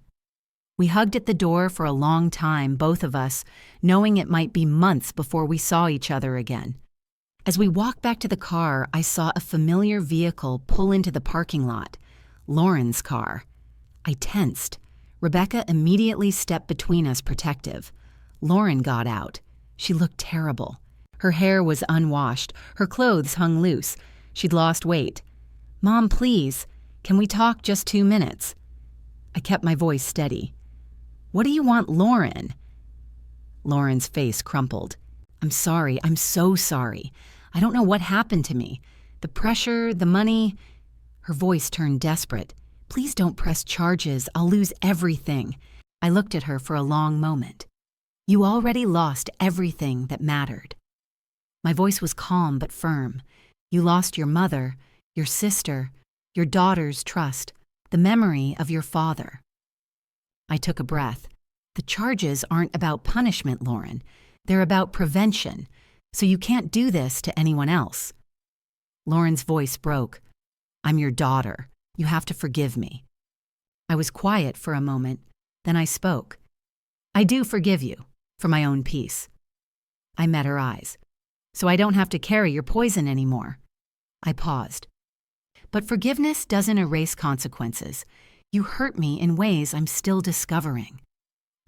We hugged at the door for a long time, both of us, knowing it might be months before we saw each other again. As we walked back to the car, I saw a familiar vehicle pull into the parking lot. Lauren's car. I tensed. Rebecca immediately stepped between us, protective. Lauren got out. She looked terrible. Her hair was unwashed. Her clothes hung loose. She'd lost weight. "Mom, please, can we talk just 2 minutes?" I kept my voice steady. "What do you want, Lauren?" Lauren's face crumpled. "I'm sorry. I'm so sorry. I don't know what happened to me. The pressure, the money." Her voice turned desperate. "Please don't press charges. I'll lose everything." I looked at her for a long moment. "You already lost everything that mattered." My voice was calm but firm. "You lost your mother, your sister, your daughter's trust, the memory of your father." I took a breath. "The charges aren't about punishment, Lauren. They're about prevention, so you can't do this to anyone else." Lauren's voice broke. "I'm your daughter. You have to forgive me." I was quiet for a moment, then I spoke. "I do forgive you, for my own peace." I met her eyes. "So I don't have to carry your poison anymore." I paused. "But forgiveness doesn't erase consequences. You hurt me in ways I'm still discovering."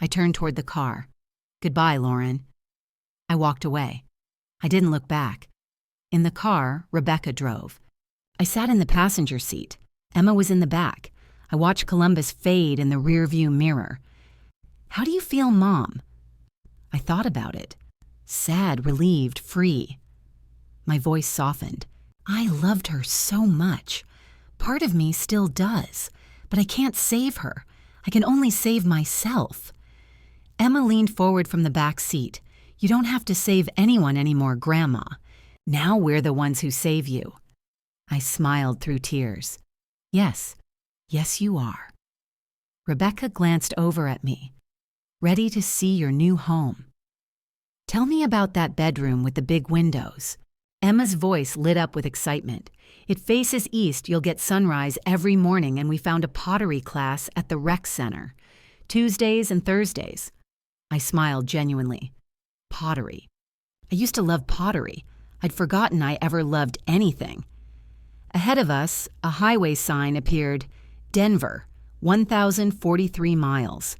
I turned toward the car. "Goodbye, Lauren." I walked away. I didn't look back. In the car, Rebecca drove. I sat in the passenger seat. Emma was in the back. I watched Columbus fade in the rearview mirror. "How do you feel, Mom?" I thought about it. Sad, relieved, free. My voice softened. I loved her so much. Part of me still does, but I can't save her. I can only save myself. Emma leaned forward from the back seat. "You don't have to save anyone anymore, Grandma. Now we're the ones who save you." I smiled through tears. "Yes, yes you are." Rebecca glanced over at me. "Ready to see your new home." "Tell me about that bedroom with the big windows." Emma's voice lit up with excitement. "It faces east. You'll get sunrise every morning, and we found a pottery class at the rec center. Tuesdays and Thursdays." I smiled genuinely. Pottery. I used to love pottery. I'd forgotten I ever loved anything. Ahead of us, a highway sign appeared. Denver, 1,043 miles.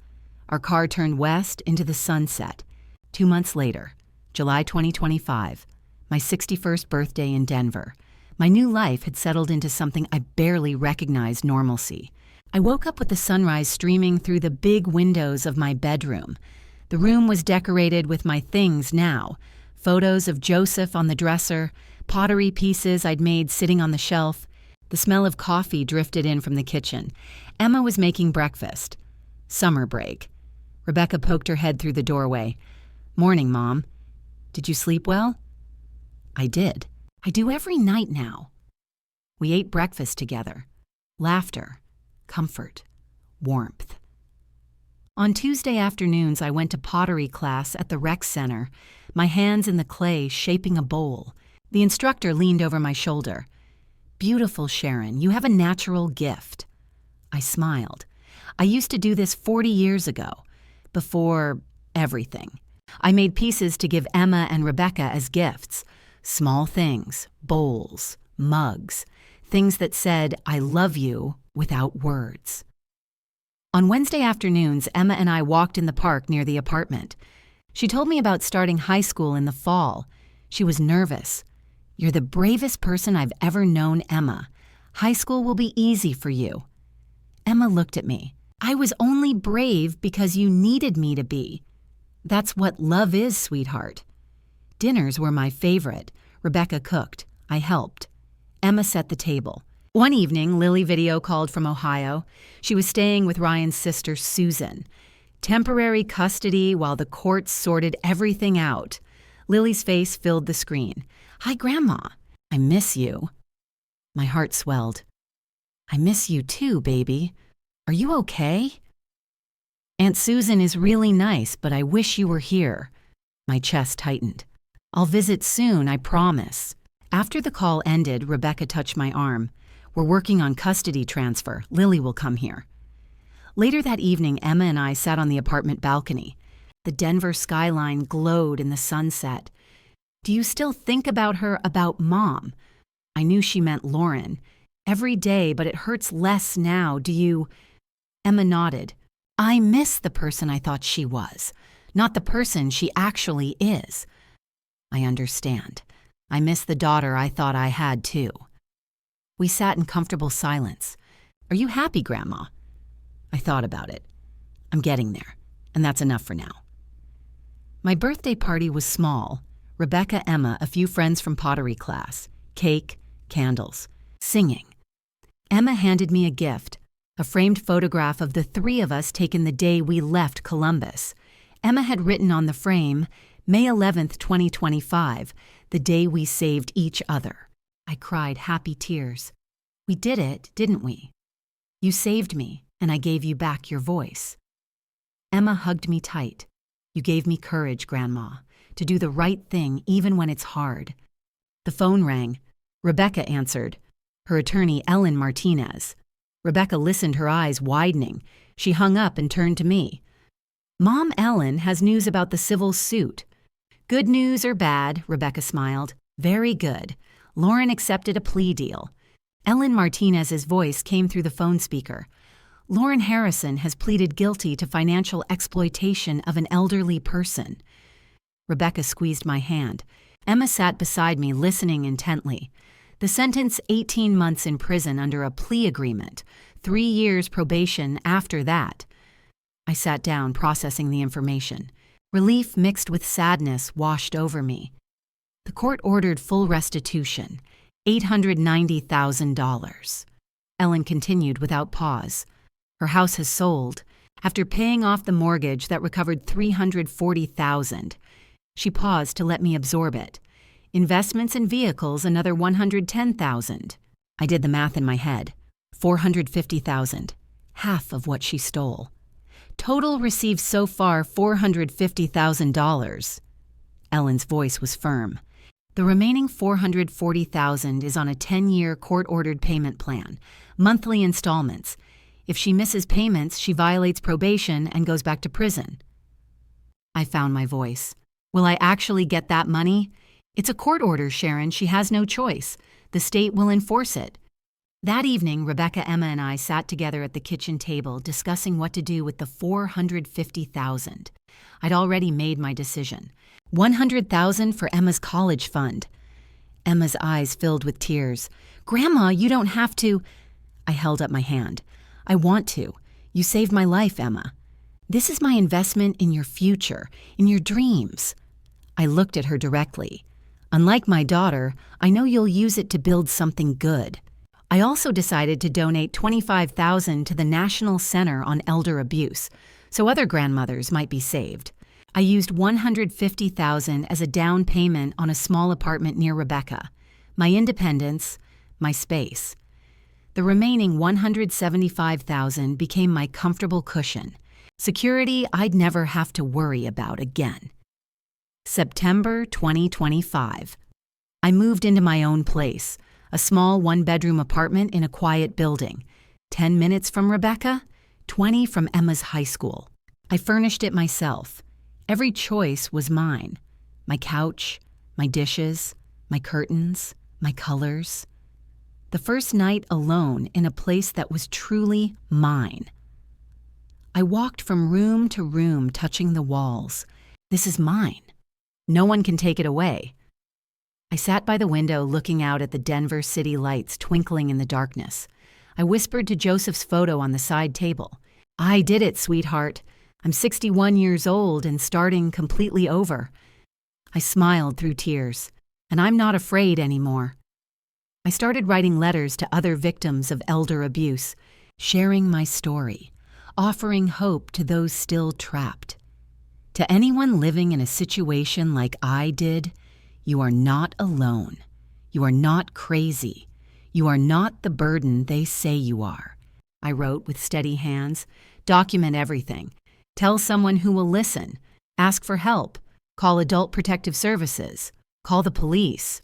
Our car turned west into the sunset. 2 months later, July 2025, my 61st birthday in Denver. My new life had settled into something I barely recognized normalcy. I woke up with the sunrise streaming through the big windows of my bedroom. The room was decorated with my things now. Photos of Joseph on the dresser, pottery pieces I'd made sitting on the shelf. The smell of coffee drifted in from the kitchen. Emma was making breakfast. Summer break. Rebecca poked her head through the doorway. "Morning, Mom. Did you sleep well?" I did. I do every night now. We ate breakfast together. Laughter, comfort, warmth. On Tuesday afternoons, I went to pottery class at the rec center, my hands in the clay shaping a bowl. The instructor leaned over my shoulder. "Beautiful, Sharon, you have a natural gift." I smiled. I used to do this 40 years ago, before everything. I made pieces to give Emma and Rebecca as gifts. Small things, bowls, mugs, things that said, "I love you," without words. On Wednesday afternoons, Emma and I walked in the park near the apartment. She told me about starting high school in the fall. She was nervous. "You're the bravest person I've ever known, Emma. High school will be easy for you." Emma looked at me. "I was only brave because you needed me to be." "That's what love is, sweetheart." Dinners were my favorite. Rebecca cooked. I helped. Emma set the table. One evening, Lily video called from Ohio. She was staying with Ryan's sister, Susan. Temporary custody while the courts sorted everything out. Lily's face filled the screen. "Hi, Grandma. I miss you." My heart swelled. "I miss you too, baby. Are you okay?" "Aunt Susan is really nice, but I wish you were here." My chest tightened. "I'll visit soon, I promise." After the call ended, Rebecca touched my arm. "We're working on custody transfer. Lily will come here." Later that evening, Emma and I sat on the apartment balcony. The Denver skyline glowed in the sunset. "Do you still think about her, about Mom?" I knew she meant Lauren. "Every day, but it hurts less now. Do you—" Emma nodded. "I miss the person I thought she was. not the person she actually is. I understand. I miss the daughter I thought I had, too. We sat in comfortable silence. Are you happy, Grandma? I thought about it. I'm getting there, and that's enough for now. My birthday party was small. Rebecca, Emma, a few friends from pottery class, cake, candles, singing. Emma handed me a gift, a framed photograph of the three of us taken the day we left Columbus. Emma had written on the frame, May 11th, 2025, the day we saved each other. I cried happy tears. We did it, didn't we? You saved me, and I gave you back your voice. Emma hugged me tight. You gave me courage, Grandma, to do the right thing even when it's hard. The phone rang. Rebecca answered. Her attorney, Ellen Martinez. Rebecca listened, her eyes widening. She hung up and turned to me. Mom Ellen has news about the civil suit. Good news or bad, Rebecca smiled. Very good. Lauren accepted a plea deal. Ellen Martinez's voice came through the phone speaker. Sharon Harrison has pleaded guilty to financial exploitation of an elderly person. Rebecca squeezed my hand. Emma sat beside me, listening intently. The sentence, 18 months in prison under a plea agreement, 3 years probation after that. I sat down, processing the information. Relief mixed with sadness washed over me. The court ordered full restitution, $890,000. Ellen continued without pause. Her house has sold. After paying off the mortgage that recovered $340,000. She paused to let me absorb it. Investments in vehicles, another $110,000. I did the math in my head. $450,000. Half of what she stole. Total received so far $450,000. Ellen's voice was firm. The remaining $440,000 is on a 10-year court-ordered payment plan, monthly installments. If she misses payments, she violates probation and goes back to prison. I found my voice. Will I actually get that money? It's a court order, Sharon. She has no choice. The state will enforce it. That evening, Rebecca, Emma, and I sat together at the kitchen table discussing what to do with the $450,000. I'd already made my decision. $100,000 for Emma's college fund. Emma's eyes filled with tears. Grandma, you don't have to. I held up my hand. I want to. You saved my life, Emma. This is my investment in your future, in your dreams. I looked at her directly. Unlike my daughter, I know you'll use it to build something good. I also decided to donate $25,000 to the National Center on Elder Abuse, so other grandmothers might be saved. I used $150,000 as a down payment on a small apartment near Rebecca, my independence, my space. The remaining $175,000 became my comfortable cushion, security I'd never have to worry about again. September 2025. I moved into my own place, a small one-bedroom apartment in a quiet building. 10 minutes from Rebecca, 20 from Emma's high school. I furnished it myself. Every choice was mine. My couch, my dishes, my curtains, my colors. The first night alone in a place that was truly mine. I walked from room to room, touching the walls. This is mine. No one can take it away. I sat by the window looking out at the Denver city lights twinkling in the darkness. I whispered to Joseph's photo on the side table. I did it, sweetheart. I'm 61 years old and starting completely over. I smiled through tears, and I'm not afraid anymore. I started writing letters to other victims of elder abuse, sharing my story, offering hope to those still trapped. To anyone living in a situation like I did, you are not alone. You are not crazy. You are not the burden they say you are. I wrote with steady hands. Document everything. Tell someone who will listen. Ask for help. Call Adult Protective Services. Call the police.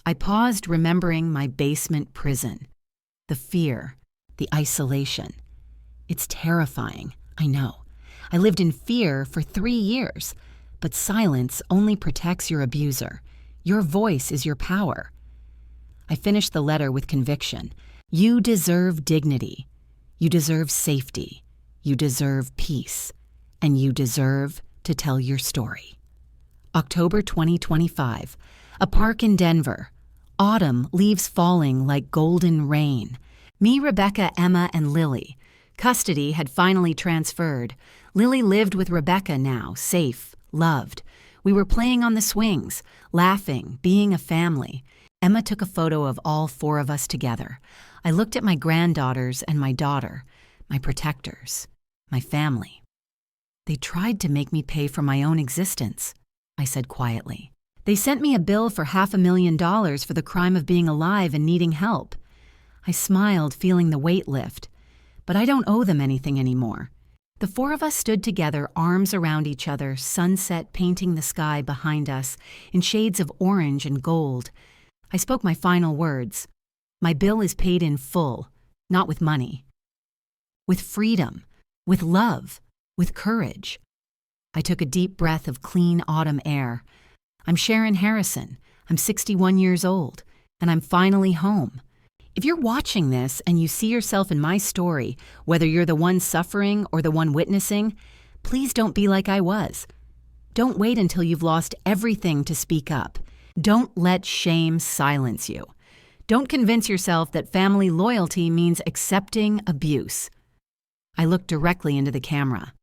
I paused, remembering my basement prison. The fear, the isolation. It's terrifying, I know. I lived in fear for 3 years, but silence only protects your abuser. Your voice is your power. I finished the letter with conviction. You deserve dignity. You deserve safety. You deserve peace. And you deserve to tell your story. October 2025. A park in Denver. Autumn, leaves falling like golden rain. Me, Rebecca, Emma, and Lily. Custody had finally transferred. Lily lived with Rebecca now, safe, loved. We were playing on the swings, laughing, being a family. Emma took a photo of all four of us together. I looked at my granddaughters and my daughter, my protectors, my family. They tried to make me pay for my own existence, I said quietly. They sent me a bill for $500,000 for the crime of being alive and needing help. I smiled, feeling the weight lift. But I don't owe them anything anymore. The four of us stood together, arms around each other, sunset painting the sky behind us in shades of orange and gold. I spoke my final words. My bill is paid in full, not with money. With freedom, with love, with courage. I took a deep breath of clean autumn air. I'm Sharon Harrison. I'm 61 years old, and I'm finally home. If you're watching this and you see yourself in my story, whether you're the one suffering or the one witnessing, please don't be like I was. Don't wait until you've lost everything to speak up. Don't let shame silence you. Don't convince yourself that family loyalty means accepting abuse. I looked directly into the camera.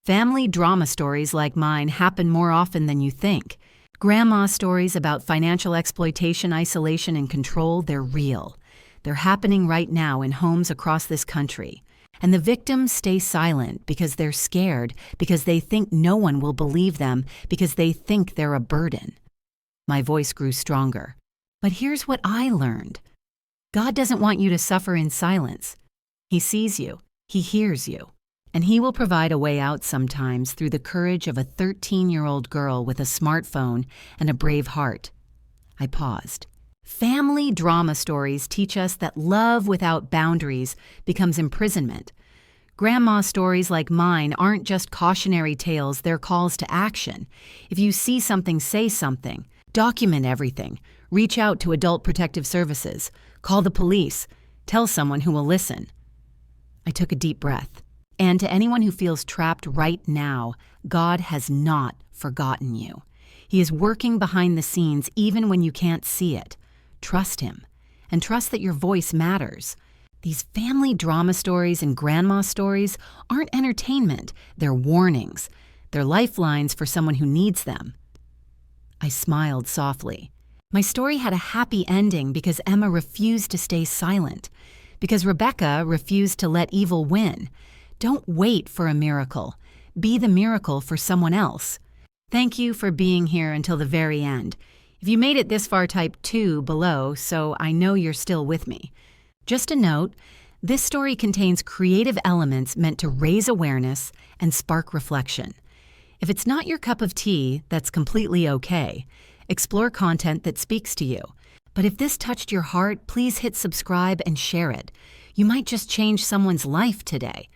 Family drama stories like mine happen more often than you think. Grandma stories about financial exploitation, isolation, and control, they're real. They're happening right now in homes across this country. And the victims stay silent because they're scared, because they think no one will believe them, because they think they're a burden. My voice grew stronger. But here's what I learned. God doesn't want you to suffer in silence. He sees you. He hears you. And He will provide a way out sometimes through the courage of a 13-year-old girl with a smartphone and a brave heart. I paused. Family drama stories teach us that love without boundaries becomes imprisonment. Grandma stories like mine aren't just cautionary tales, they're calls to action. If you see something, say something. Document everything. Reach out to Adult Protective Services. Call the police. Tell someone who will listen. I took a deep breath. And to anyone who feels trapped right now, God has not forgotten you. He is working behind the scenes even when you can't see it. Trust Him, and trust that your voice matters. These family drama stories and grandma stories aren't entertainment, they're warnings. They're lifelines for someone who needs them. I smiled softly. My story had a happy ending because Emma refused to stay silent, because Rebecca refused to let evil win. Don't wait for a miracle. Be the miracle for someone else. Thank you for being here until the very end. If you made it this far, type 2 below, so I know you're still with me. Just a note, this story contains creative elements meant to raise awareness and spark reflection. If it's not your cup of tea, that's completely okay. Explore content that speaks to you. But if this touched your heart, please hit subscribe and share it. You might just change someone's life today.